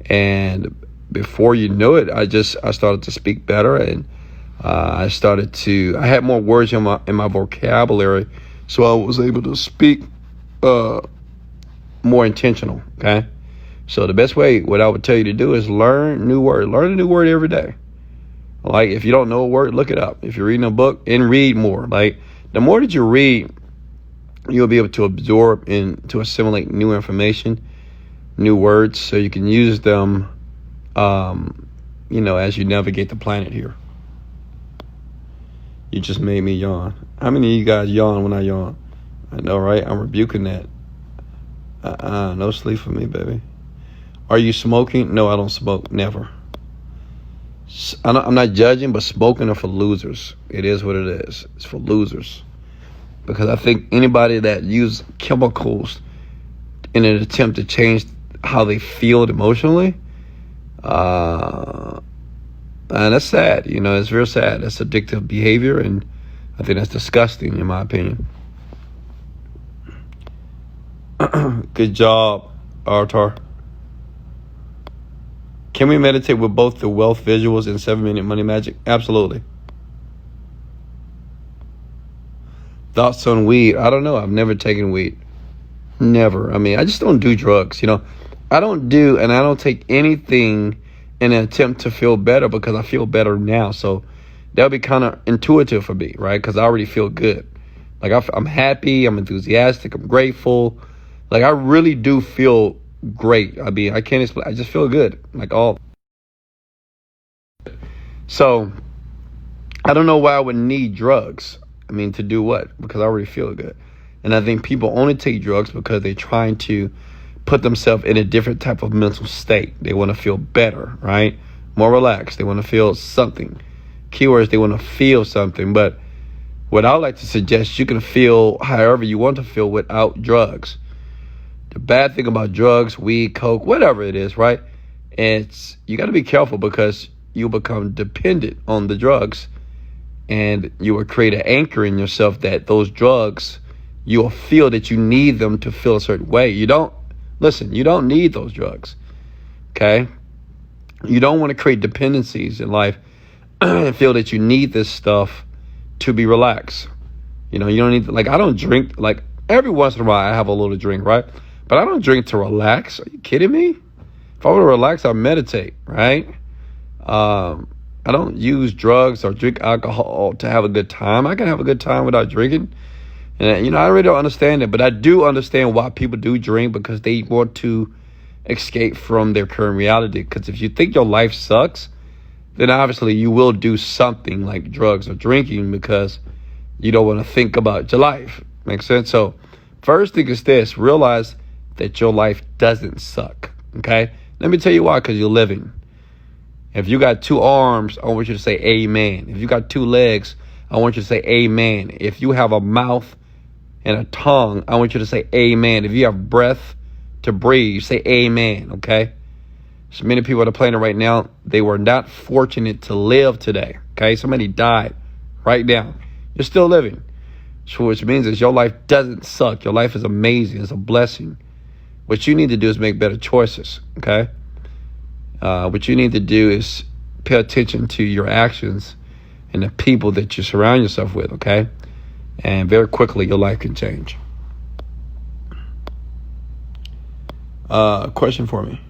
And before you know it, I started to speak better, and I had more words in my vocabulary, so I was able to speak more intentional, okay? So the best way, what I would tell you to do is learn a new word. Learn a new word every day. Like, if you don't know a word, look it up. If you're reading a book, and read more. Like, the more that you read, you'll be able to absorb and to assimilate new information, new words, so you can use them, as you navigate the planet here. You just made me yawn. How many of you guys yawn when I yawn? I know, right? I'm rebuking that. No sleep for me, baby. Are you smoking? No, I don't smoke. Never. I'm not judging, but smoking are for losers. It is what it is. It's for losers. Because I think anybody that uses chemicals in an attempt to change how they feel emotionally, and that's sad. It's real sad. That's addictive behavior, and I think that's disgusting, in my opinion. Good job, Artar. Can we meditate with both the wealth visuals and 7-minute money magic? Absolutely. Thoughts on weed? I don't know. I've never taken weed. Never. I just don't do drugs. I don't take anything in an attempt to feel better, because I feel better now. So that'll be kind of intuitive for me, right? Because I already feel good. Like, I'm happy. I'm enthusiastic. I'm grateful. Like, I really do feel great. I can't explain. I just feel good. So I don't know why I would need drugs. To do what? Because I already feel good. And I think people only take drugs because they're trying to put themselves in a different type of mental state. They want to feel better, right? More relaxed. They want to feel something. Keywords, they want to feel something. But what I like to suggest, you can feel however you want to feel without drugs. The bad thing about drugs, weed, coke, whatever it is, right? You got to be careful, because you become dependent on the drugs, and you will create an anchor in yourself that those drugs, you will feel that you need them to feel a certain way. You don't need those drugs, okay? You don't want to create dependencies in life and feel that you need this stuff to be relaxed. You don't need I don't drink. Like, every once in a while I have a little drink, right? But I don't drink to relax. Are you kidding me? If I want to relax, I meditate, right? I don't use drugs or drink alcohol to have a good time. I can have a good time without drinking. And, I really don't understand it, but I do understand why people do drink, because they want to escape from their current reality. Because if you think your life sucks, then obviously you will do something like drugs or drinking, because you don't want to think about your life. Makes sense? So first thing is this: realize that your life doesn't suck, okay? Let me tell you why: because you're living. If you got 2 arms, I want you to say amen. If you got 2 legs, I want you to say amen. If you have a mouth and a tongue, I want you to say amen. If you have breath to breathe, you say amen, okay? So many people on the planet right now, they were not fortunate to live today, okay? Somebody died right now. You're still living. So which means is your life doesn't suck. Your life is amazing. It's a blessing. What you need to do is make better choices, okay? What you need to do is pay attention to your actions and the people that you surround yourself with, okay? And very quickly, your life can change. Question for me.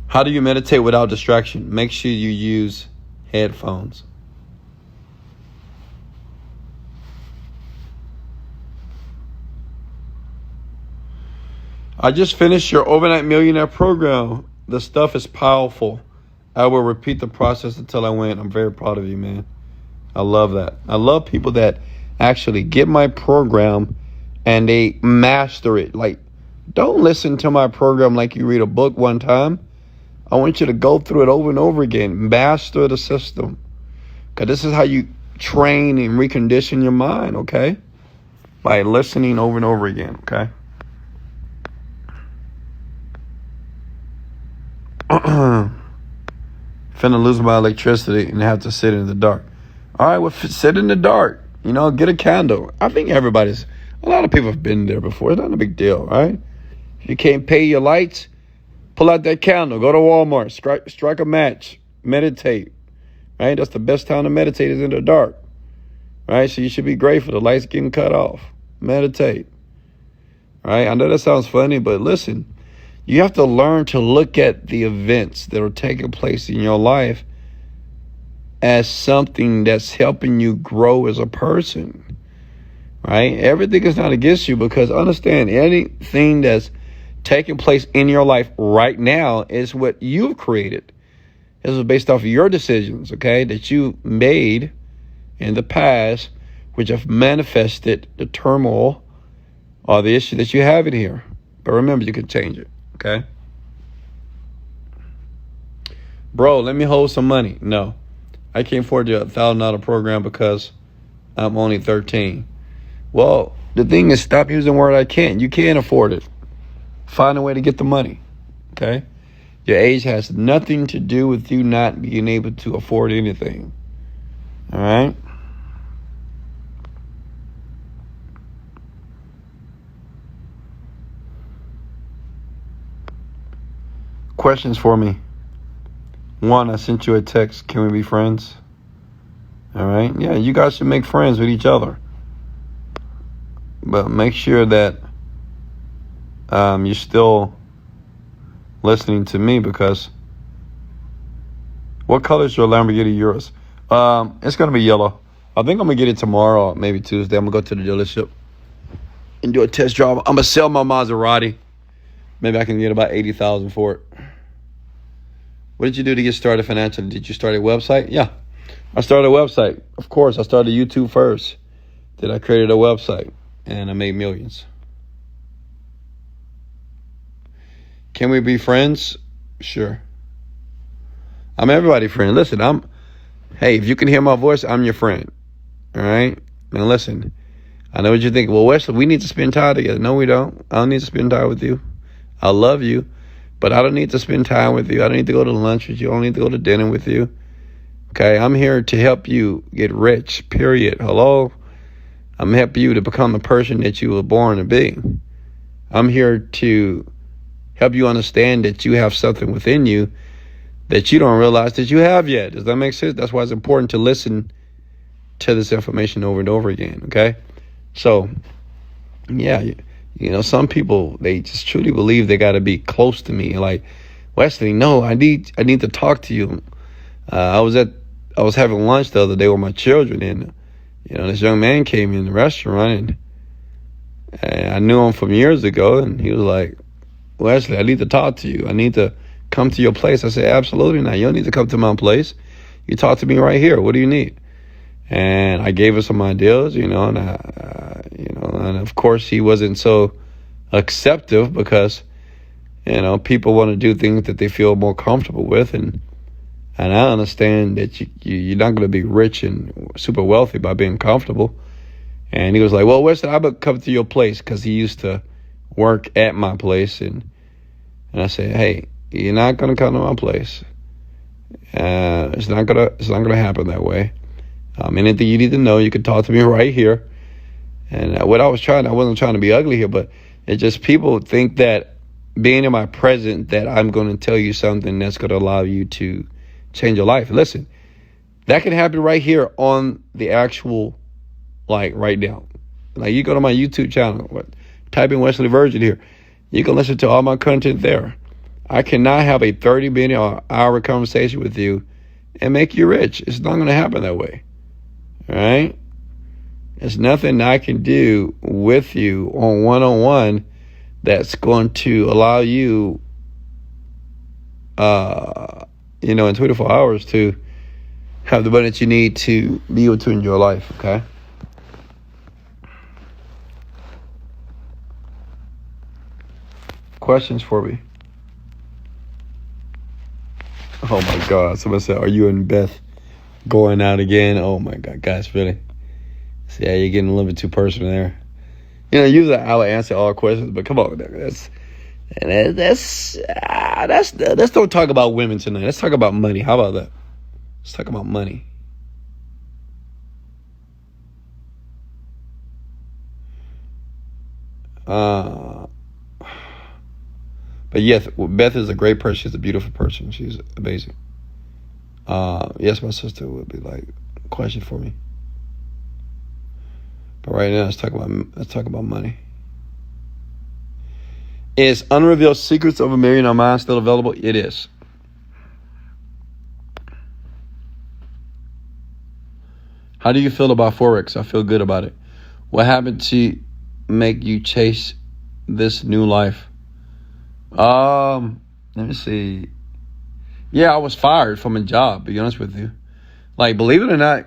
How do you meditate without distraction? Make sure you use headphones. I just finished your Overnight Millionaire program. The stuff is powerful. I will repeat the process until I win. I'm very proud of you, man. I love that. I love people that actually get my program and they master it. Like, don't listen to my program like you read a book one time. I want you to go through it over and over again. Master the system. Because this is how you train and recondition your mind, okay? By listening over and over again, okay? Finna lose my electricity and have to sit in the dark. All right, well, sit in the dark. You know, get a candle. I think a lot of people have been there before. It's not a big deal, right? If you can't pay your lights, pull out that candle. Go to Walmart. Strike a match. Meditate, right? That's the best time to meditate is in the dark, right? So you should be grateful. The lights getting cut off. Meditate, right? I know that sounds funny, but listen. You have to learn to look at the events that are taking place in your life as something that's helping you grow as a person, right? Everything is not against you, because understand, anything that's taking place in your life right now is what you've created. This is based off of your decisions, okay, that you made in the past, which have manifested the turmoil or the issue that you have in here. But remember, you can change it. Okay. Bro, let me hold some money. No, I can't afford your $1,000 program because I'm only 13. Well, the thing is, stop using the word I can't. You can't afford it. Find a way to get the money. Okay. Your age has nothing to do with you not being able to afford anything. All right. Questions for me. 1, I sent you a text. Can we be friends? All right. Yeah, you guys should make friends with each other. But make sure that you're still listening to me, because what color is your Lamborghini Urus? It's going to be yellow. I think I'm going to get it tomorrow or maybe Tuesday. I'm going to go to the dealership and do a test drive. I'm going to sell my Maserati. Maybe I can get about $80,000 for it. What did you do to get started financially? Did you start a website? Yeah, I started a website. Of course, I started YouTube first. Then I created a website, and I made millions. Can we be friends? Sure. I'm everybody's friend. Listen, hey, if you can hear my voice, I'm your friend. All right? Now listen, I know what you think. Well, Wesley, we need to spend time together. No, we don't. I don't need to spend time with you. I love you, but I don't need to spend time with you. I don't need to go to lunch with you. I don't need to go to dinner with you. Okay, I'm here to help you get rich, period. Hello? I'm helping you to become the person that you were born to be. I'm here to help you understand that you have something within you that you don't realize that you have yet. Does that make sense? That's why it's important to listen to this information over and over again, okay? So, yeah, you know, some people, they just truly believe they got to be close to me. Like, Wesley, no, I need to talk to you. I was having lunch the other day with my children, and you know, this young man came in the restaurant, and I knew him from years ago, and he was like, Wesley, I need to talk to you. I need to come to your place. I said, absolutely not. You don't need to come to my place. You talk to me right here. What do you need? And I gave her some ideas, you know, and and of course he wasn't so acceptive because, you know, people want to do things that they feel more comfortable with, and I understand that you're not going to be rich and super wealthy by being comfortable. And he was like, well, Weston, I would come to your place, because he used to work at my place, and I said, hey, you're not going to come to my place. It's not gonna happen that way. Anything you need to know, you can talk to me right here. And I wasn't trying to be ugly here, but It's just people think that being in my present, that I'm going to tell you something that's going to allow you to change your life. Listen, that can happen right here on the actual, like right now. Like you go to my YouTube channel, type in Wesley Virgin here. You can listen to all my content there. I cannot have a 30-minute hour conversation with you and make you rich. It's not going to happen that way. All right? There's nothing I can do with you on one-on-one that's going to allow you, in 24 hours to have the money that you need to be able to enjoy life, okay? Questions for me? Oh my God. Somebody said, are you and Beth going out again? Oh my God, guys, really? See, yeah, you're getting a little bit too personal there. Usually I would answer all questions, but come on, let's don't talk about women tonight. Let's talk about money. How about that? Let's talk about money. But yes, Beth is a great person. She's a beautiful person. She's amazing. Yes, my sister would be like, question for me. But right now, let's talk about money. Is Unrevealed Secrets of a Millionaire Mind still available? It is. How do you feel about Forex? I feel good about it. What happened to make you chase this new life? Let me see. Yeah, I was fired from a job, to be honest with you. Like, believe it or not,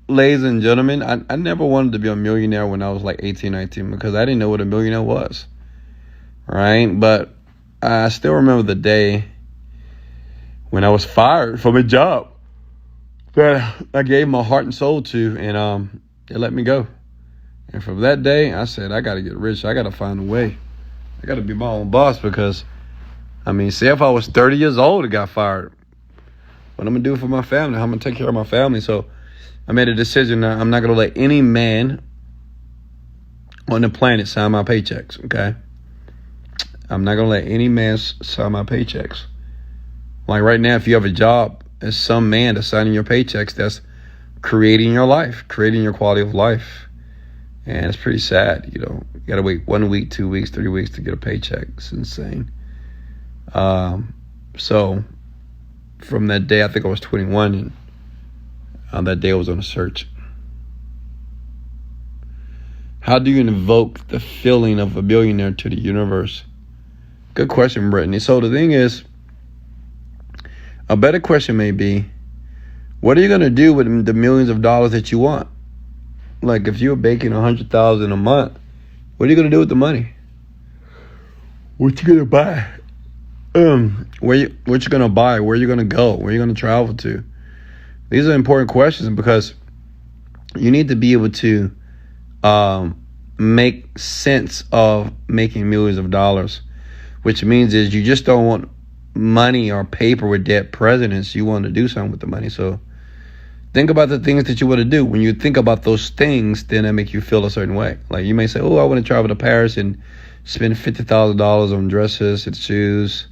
ladies and gentlemen, I never wanted to be a millionaire when I was like 18, 19 because I didn't know what a millionaire was. Right? But I still remember the day when I was fired from a job that I gave my heart and soul to, and it let me go. And from that day, I said, I got to get rich. I got to find a way. I got to be my own boss because, say if I was 30 years old and got fired, what I'm going to do for my family? How I'm going to take care of my family? So I made a decision that I'm not going to let any man on the planet sign my paychecks, okay? I'm not going to let any man sign my paychecks. Like right now, if you have a job, there's some man that's signing your paychecks that's creating your life, creating your quality of life. And it's pretty sad, You got to wait 1 week, 2 weeks, 3 weeks to get a paycheck. It's insane. So from that day, I think I was 21, and on that day I was on a search. How do you invoke the feeling of a billionaire to the universe? Good question, Brittany. So the thing is, a better question may be, what are you going to do with the millions of dollars that you want? Like if you're making $100,000 a month, what are you going to do with the money? What you going to buy? What you going to buy? Where you going to go? Where you going to travel to? These are important questions because you need to be able to make sense of making millions of dollars, which means is you just don't want money or paper with dead presidents. You want to do something with the money. So think about the things that you want to do. When you think about those things, then that make you feel a certain way. Like you may say, oh, I want to travel to Paris and spend $50,000 on dresses and shoes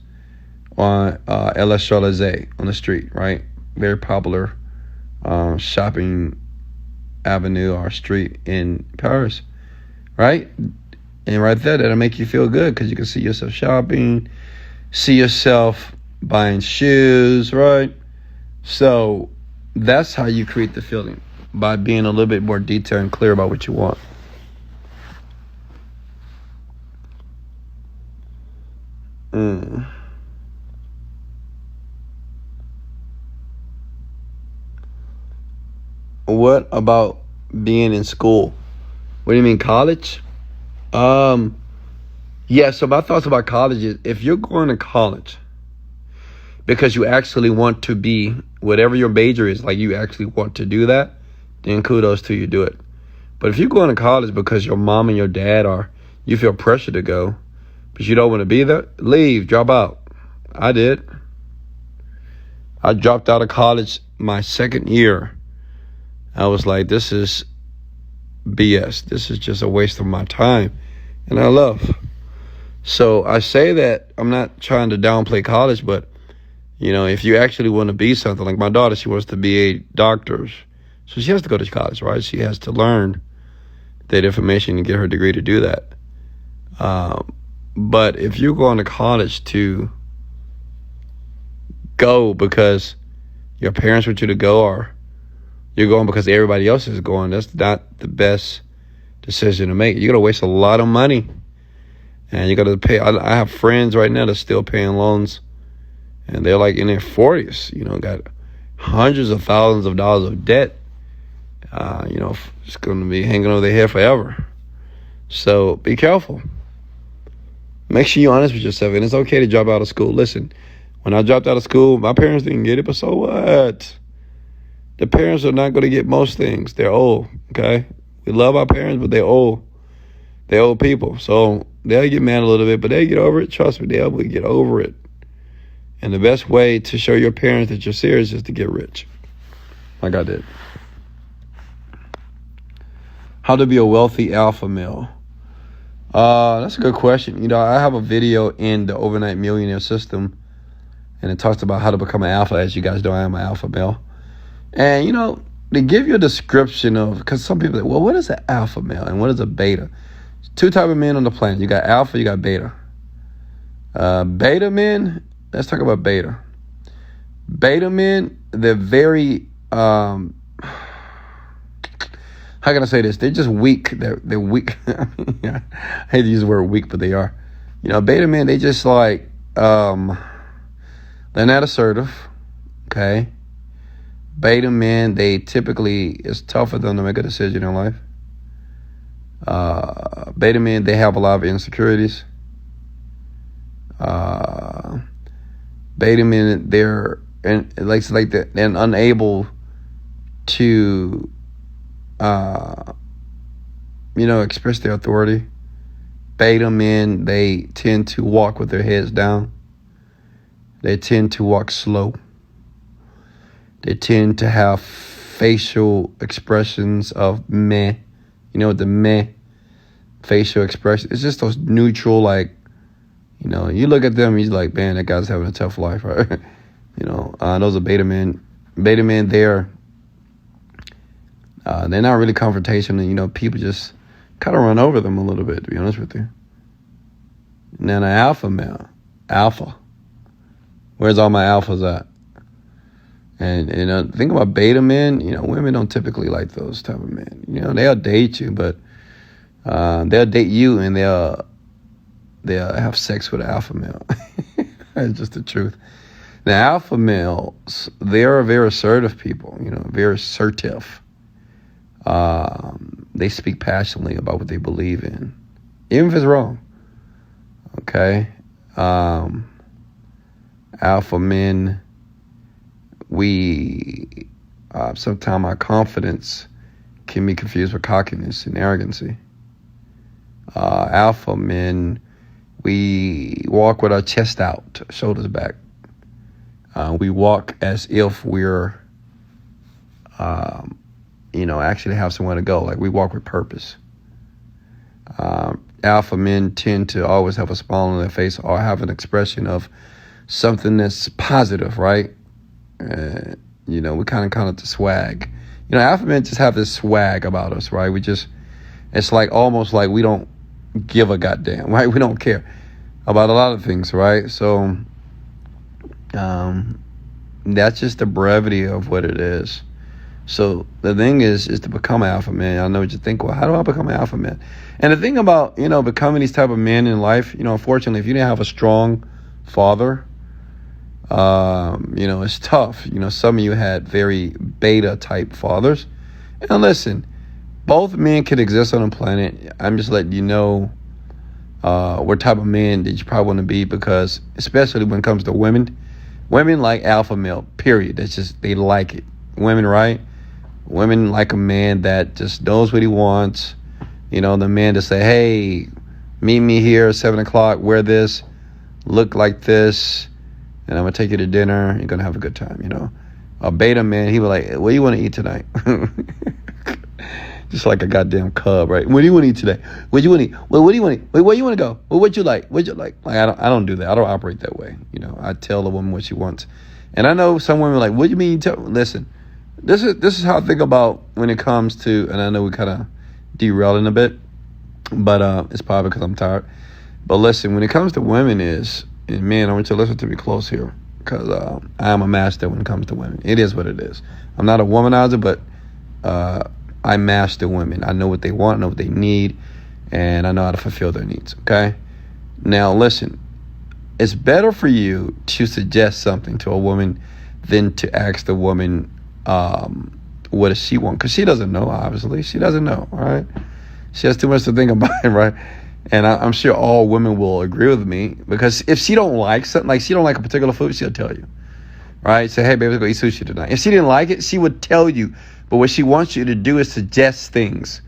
on Les Champs-Élysées on the street, right? Very popular shopping avenue or street in Paris, right? And right there, that'll make you feel good because you can see yourself shopping, see yourself buying shoes, right? So that's how you create the feeling, by being a little bit more detailed and clear about what you want. What about being in school? What do you mean, college? Yeah, so my thoughts about college is, if you're going to college because you actually want to be whatever your major is, like you actually want to do that, then kudos to you, do it. But if you're going to college because your mom and your dad you feel pressure to go, but you don't want to be there, leave, drop out. I did. I dropped out of college my second year. I was like, this is BS. This is just a waste of my time. and I love. So I say that I'm not trying to downplay college, but, if you actually want to be something, like my daughter, she wants to be a doctor. So she has to go to college, right? She has to learn that information and get her degree to do that. But if you're going to college to go because your parents want you to go, or you're going because everybody else is going, that's not the best decision to make. You're going to waste a lot of money. And you got to pay. I have friends right now that's still paying loans, and they're like in their 40s. Got hundreds of thousands of dollars of debt. It's going to be hanging over their head forever. So be careful. Make sure you're honest with yourself, and it's okay to drop out of school. Listen, when I dropped out of school, my parents didn't get it, but so what? The parents are not going to get most things. They're old. Okay, we love our parents, but they're old. They're old people, so they'll get mad a little bit, but they'll get over it. Trust me, they'll get over it. And the best way to show your parents that you're serious is to get rich, like I did. How to be a wealthy alpha male? That's a good question. I have a video in the Overnight Millionaire system, and it talks about how to become an alpha. As you guys know, I am an alpha male. And, they give you a description of, because some people say, well, what is an alpha male and what is a beta? Two types of men on the planet. You got alpha, you got beta. Beta men, let's talk about beta. Beta men, they're very, how can I say this? They're just weak. They're weak. I hate to use the word weak, but they are. Beta men, they just like, they're not assertive, okay? Beta men, they typically, it's tough for them to make a decision in life. Beta men, they have a lot of insecurities. Beta men, they're unable to, express their authority. Beta men, they tend to walk with their heads down. They tend to walk slow. They tend to have facial expressions of meh. The meh facial expression. It's just those neutral, like, you look at them, he's like, man, that guy's having a tough life, right? Those are beta men. Beta men, they're not really confrontational. People just kind of run over them a little bit, to be honest with you. And then an alpha male. Alpha. Where's all my alphas at? And, the thing about beta men, women don't typically like those type of men. They'll date you, but they'll date you and they'll have sex with an alpha male. That's just the truth. The alpha males, they're very assertive people, very assertive. They speak passionately about what they believe in, even if it's wrong. Okay? Alpha men, we sometimes our confidence can be confused with cockiness and arrogancy. Alpha men, we walk with our chest out, shoulders back. We walk as if we're, actually have somewhere to go. Like we walk with purpose. Alpha men tend to always have a smile on their face or have an expression of something that's positive, right? We kind of call it the swag. Alpha men just have this swag about us, right? It's like almost like we don't give a goddamn, right? We don't care about a lot of things, right? So that's just the brevity of what it is. So the thing is to become an alpha man. I know what you think, well, how do I become an alpha man? And the thing about, becoming these type of men in life, unfortunately, if you didn't have a strong father, it's tough. Some of you had very beta type fathers. And listen, both men can exist on the planet. I'm just letting you know what type of man that you probably want to be, because especially when it comes to women like alpha male, period. That's just, they like it. Women, right? Women like a man that just knows what he wants. The man to say, hey, meet me here at 7 o'clock, wear this, look like this, and I'm going to take you to dinner. You're going to have a good time, A beta man, he was like, what do you want to eat tonight? Just like a goddamn cub, right? What do you want to eat today? What do you want to eat? What do you want to eat? Where you want to go? What you like? What you like? Like I don't do that. I don't operate that way. I tell a woman what she wants. And I know some women are like, what do you mean? Listen, this is how I think about when it comes to, and I know we kind of derailing a bit, but it's probably because I'm tired. But listen, when it comes to women and men, I want you to listen to me close here, because I am a master when it comes to women. It is what it is. I'm not a womanizer, but I master women. I know what they want, I know what they need, and I know how to fulfill their needs, okay? Now, listen, it's better for you to suggest something to a woman than to ask the woman what does she want, because she doesn't know, obviously. She doesn't know, right? She has too much to think about, right? And I'm sure all women will agree with me, because if she don't like something, like she don't like a particular food, she'll tell you, right? Say, hey, baby, let's go eat sushi tonight. If she didn't like it, she would tell you. But what she wants you to do is suggest things,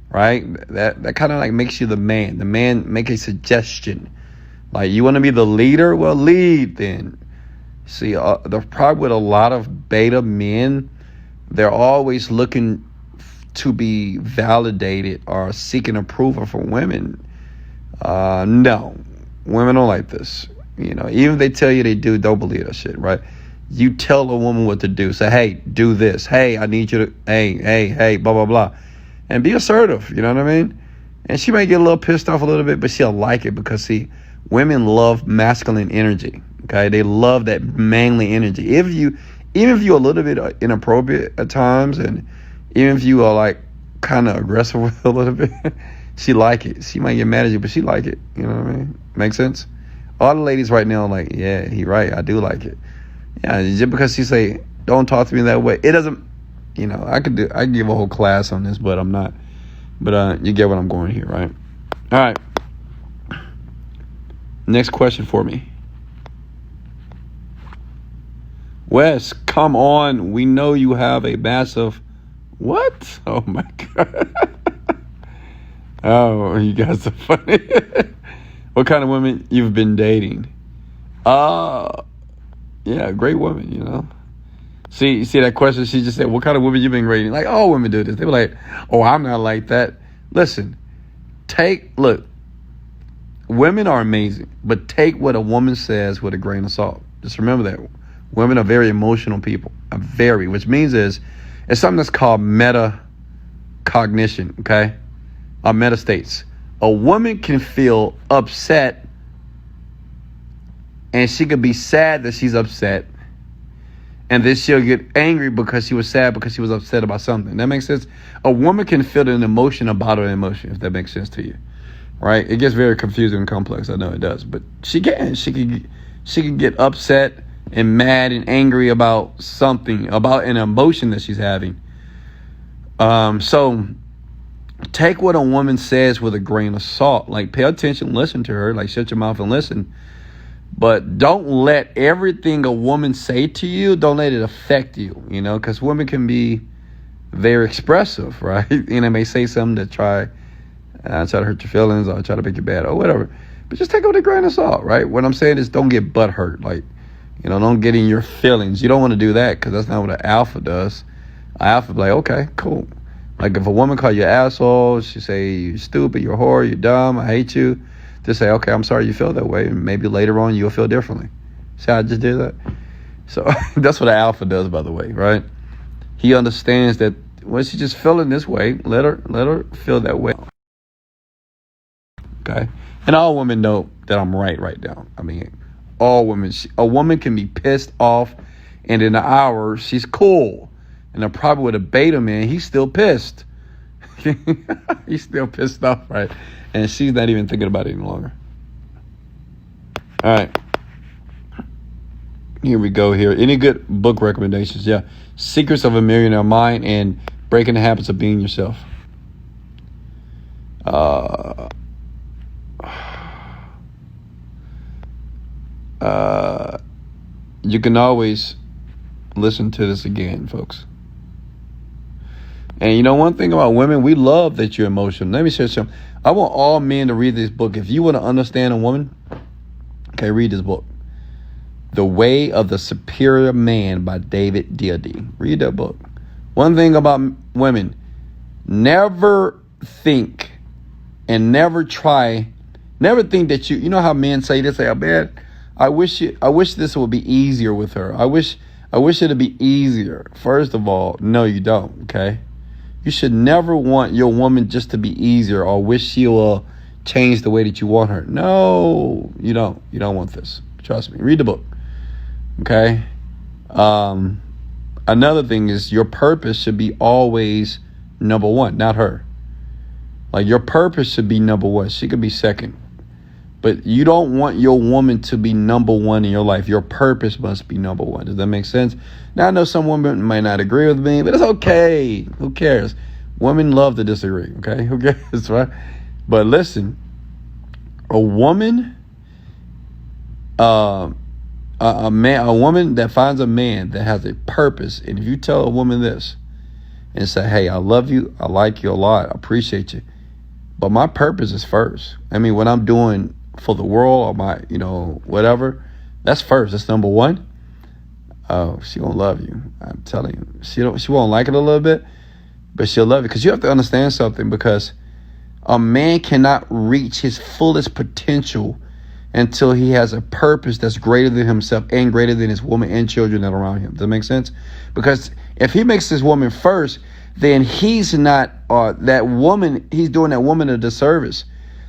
right? That kind of like makes you the man. The man make a suggestion. Like, you want to be the leader? Well, lead then. See, the problem with a lot of beta men, they're always looking to be validated or seeking approval from women. No, women don't like this. Even if they tell you they do, don't believe that shit, right? You tell a woman what to do. Say, hey, do this. Hey, I need you to, hey, blah, blah, blah. And be assertive, you know what I mean? And she might get a little pissed off a little bit, but she'll like it, because, see, women love masculine energy, okay? They love that manly energy. Even if you're a little bit inappropriate at times, and even if you are, like, kind of aggressive with her a little bit, she like it. She might get mad at you, but she like it. You know what I mean? Make sense? All the ladies right now are like, yeah, he right. I do like it. Yeah, just because she say, don't talk to me that way, it doesn't, I could give a whole class on this, but I'm not. But you get what I'm going here, right? All right. Next question for me. Wes, come on. We know you have a massive, what? Oh my God. Oh, you guys are funny. What kind of women you've been dating? Yeah, great women, See that question she just said, what kind of women you been dating? Like, all women do this. They were like, oh, I'm not like that. Listen, look, women are amazing, but take what a woman says with a grain of salt. Just remember that. Women are very emotional people. Which means it's something that's called metacognition, okay? Or meta states. A woman can feel upset, and she could be sad that she's upset, and then she'll get angry because she was sad because she was upset about something. That makes sense? A woman can feel an emotion about an emotion, if that makes sense to you, right? It gets very confusing and complex. I know it does, but she can get upset and mad and angry about something, about an emotion that she's having. So take what a woman says with a grain of salt. Like, pay attention, listen to her. Like, shut your mouth and listen. But don't let everything a woman say to you, don't let it affect you, because women can be very expressive, right? They may say something to try to hurt your feelings or try to make you bad or whatever. But just take it with a grain of salt, right? What I'm saying is, don't get butt hurt. Like, don't get in your feelings. You don't want to do that, because that's not what an alpha does. An alpha be like, okay, cool. Like, if a woman call you an asshole, she say you're stupid, you're a whore, you're dumb, I hate you. Just say, okay, I'm sorry you feel that way, and maybe later on you'll feel differently. See how I just did that? So that's what an alpha does, by the way, right? He understands that when she's just feeling this way, let her feel that way. Okay? And all women know that I'm right now. I mean, all women. A woman can be pissed off, and in an hour she's cool. And the problem with a beta man, he's still pissed. He's still pissed off, right? And she's not even thinking about it any longer. All right. Here we go here. Any good book recommendations? Yeah. Secrets of a Millionaire Mind and Breaking the Habits of Being Yourself. You can always listen to this again, folks. And one thing about women, we love that you're emotional. Let me share something. I want all men to read this book. If you want to understand a woman, okay, read this book. The Way of the Superior Man by David Deody. Read that book. One thing about women, Never think and never think that you know how men say this, oh man, I wish this would be easier with her. I wish it'd be easier. First of all, no, you don't, okay? You should never want your woman just to be easier or wish she will change the way that you want her. No, you don't. You don't want this. Trust me. Read the book, okay? Another thing is your purpose should be always number one, not her. Like your purpose should be number one. She could be second. But you don't want your woman to be number one in your life. Your purpose must be number one. Does that make sense? Now, I know some women might not agree with me, but it's okay. Who cares? Women love to disagree, okay? Who cares, right? But listen, a woman, a woman that finds a man that has a purpose, and if you tell a woman this and say, hey, I love you, I like you a lot, I appreciate you, but my purpose is first. I mean, what I'm doing for the world or my, whatever, that's first. That's number one. Oh, she won't love you. I'm telling you. She won't like it a little bit, but she'll love you. Because you have to understand something, because a man cannot reach his fullest potential until he has a purpose that's greater than himself and greater than his woman and children that are around him. Does that make sense? Because if he makes his woman first, then he's not, he's doing that woman a disservice.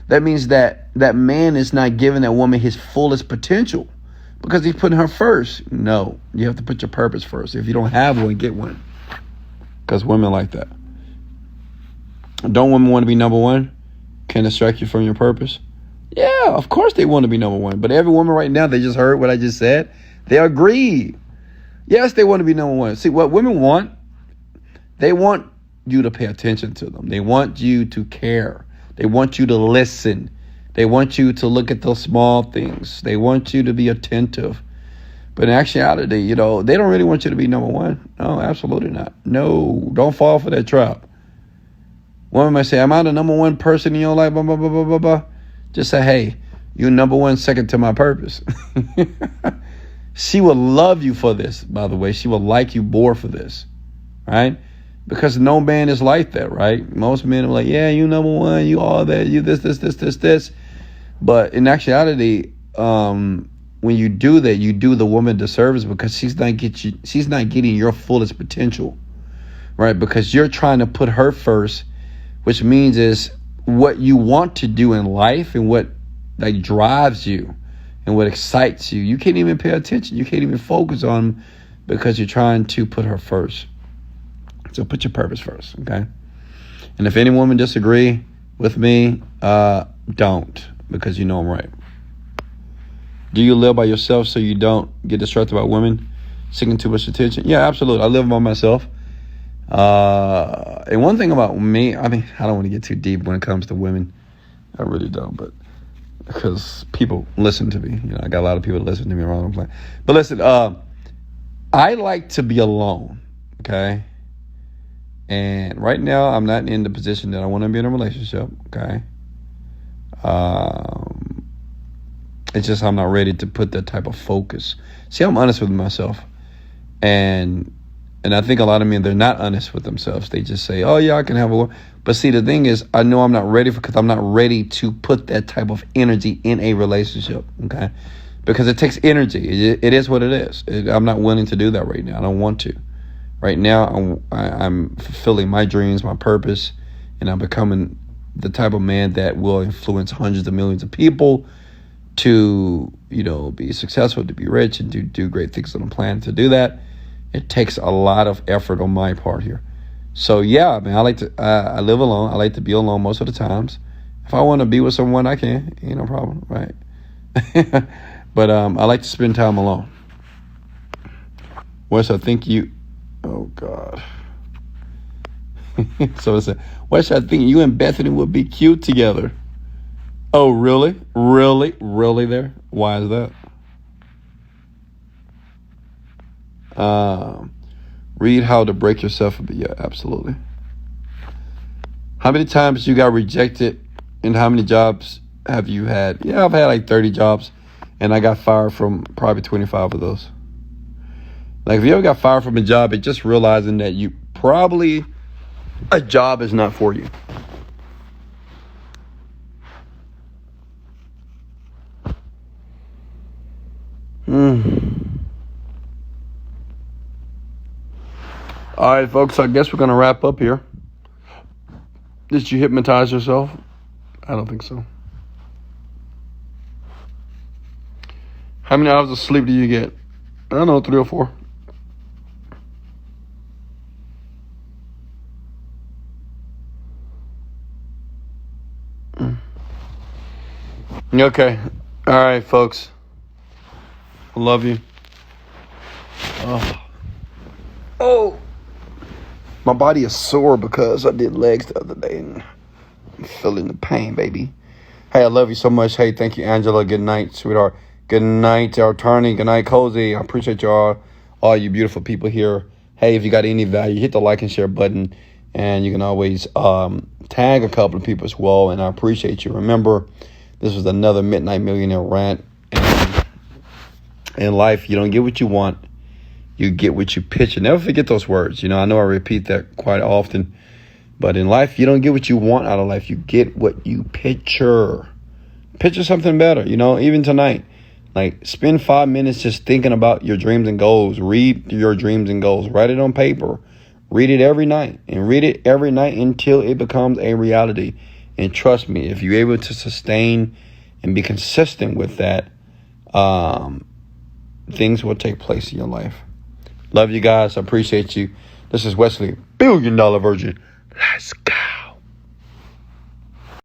That means that man is not giving that woman his fullest potential because he's putting her first. No, you have to put your purpose first. If you don't have one, get one. Because women like that. Don't women want to be number one? Can distract you from your purpose? Yeah, of course they want to be number one. But every woman right now, they just heard what I just said. They agree. Yes, they want to be number one. See, what women want, they want you to pay attention to them. They want you to care. They want you to listen. They want you to look at those small things. They want you to be attentive. But in actuality, they don't really want you to be number one. No, absolutely not. No, don't fall for that trap. Women might say, am I the number one person in your life? Blah, blah, blah, blah, blah, blah. Just say, hey, you're number one, second to my purpose. She will love you for this, by the way. She will like you more for this, right? Because no man is like that, right? Most men are like, yeah, you number one, you all that, you this. But in actuality, when you do that, you do the woman a disservice because she's not getting your fullest potential, right? Because you're trying to put her first, which means is what you want to do in life and what drives you and what excites you. You can't even pay attention. You can't even focus on them because you're trying to put her first. So put your purpose first, okay? And if any woman disagree with me, don't, because you know I'm right. Do you live by yourself so you don't get distracted by women seeking too much attention? Yeah, absolutely. I live by myself. And one thing about me, I mean, I don't want to get too deep when it comes to women. I really don't, but because people listen to me. I got a lot of people that listen to me around the place. But listen, I like to be alone, okay? And right now, I'm not in the position that I want to be in a relationship, okay? It's just I'm not ready to put that type of focus. See, I'm honest with myself. And I think a lot of men, they're not honest with themselves. They just say, oh, yeah, I can have a... But see, the thing is, I know I'm not ready because I'm not ready to put that type of energy in a relationship, okay? Because it takes energy. It is what it is. I'm not willing to do that right now. I don't want to. Right now, I'm fulfilling my dreams, my purpose, and I'm becoming the type of man that will influence hundreds of millions of people to, be successful, to be rich, and to do great things on a plan. To do that, it takes a lot of effort on my part here. So, yeah, man, I live alone. I like to be alone most of the times. If I want to be with someone, I can. Ain't no problem, right? But I like to spend time alone. Wes, I think you... Oh, God. So I said, Wes, I think you and Bethany would be cute together. Oh, really? Really? Really there? Why is that? Read How to Break Yourself. Yeah, absolutely. How many times you got rejected and how many jobs have you had? Yeah, I've had like 30 jobs and I got fired from probably 25 of those. Like if you ever got fired from a job, it's just realizing that you probably a job is not for you. All right, folks, I guess we're going to wrap up here. Did you hypnotize yourself? I don't think so. How many hours of sleep do you get? I don't know, 3 or 4. Okay. All right, folks. I love you. Oh. My body is sore because I did legs the other day and I'm feeling the pain, baby. Hey, I love you so much. Hey, thank you, Angela. Good night, sweetheart. Good night, our attorney. Good night, Cozy. I appreciate y'all, all you beautiful people here. Hey, if you got any value, hit the like and share button. And you can always tag a couple of people as well. And I appreciate you. Remember, this was another Midnight Millionaire rant. And in life, you don't get what you want. You get what you picture. Never forget those words. I know I repeat that quite often. But in life, you don't get what you want out of life. You get what you picture. Picture something better, even tonight. Like, spend 5 minutes just thinking about your dreams and goals. Read your dreams and goals. Write it on paper. Read it every night. And read it every night until it becomes a reality. And trust me, if you're able to sustain and be consistent with that, things will take place in your life. Love you guys. I appreciate you. This is Wesley, $1 Billion Virgin. Let's go.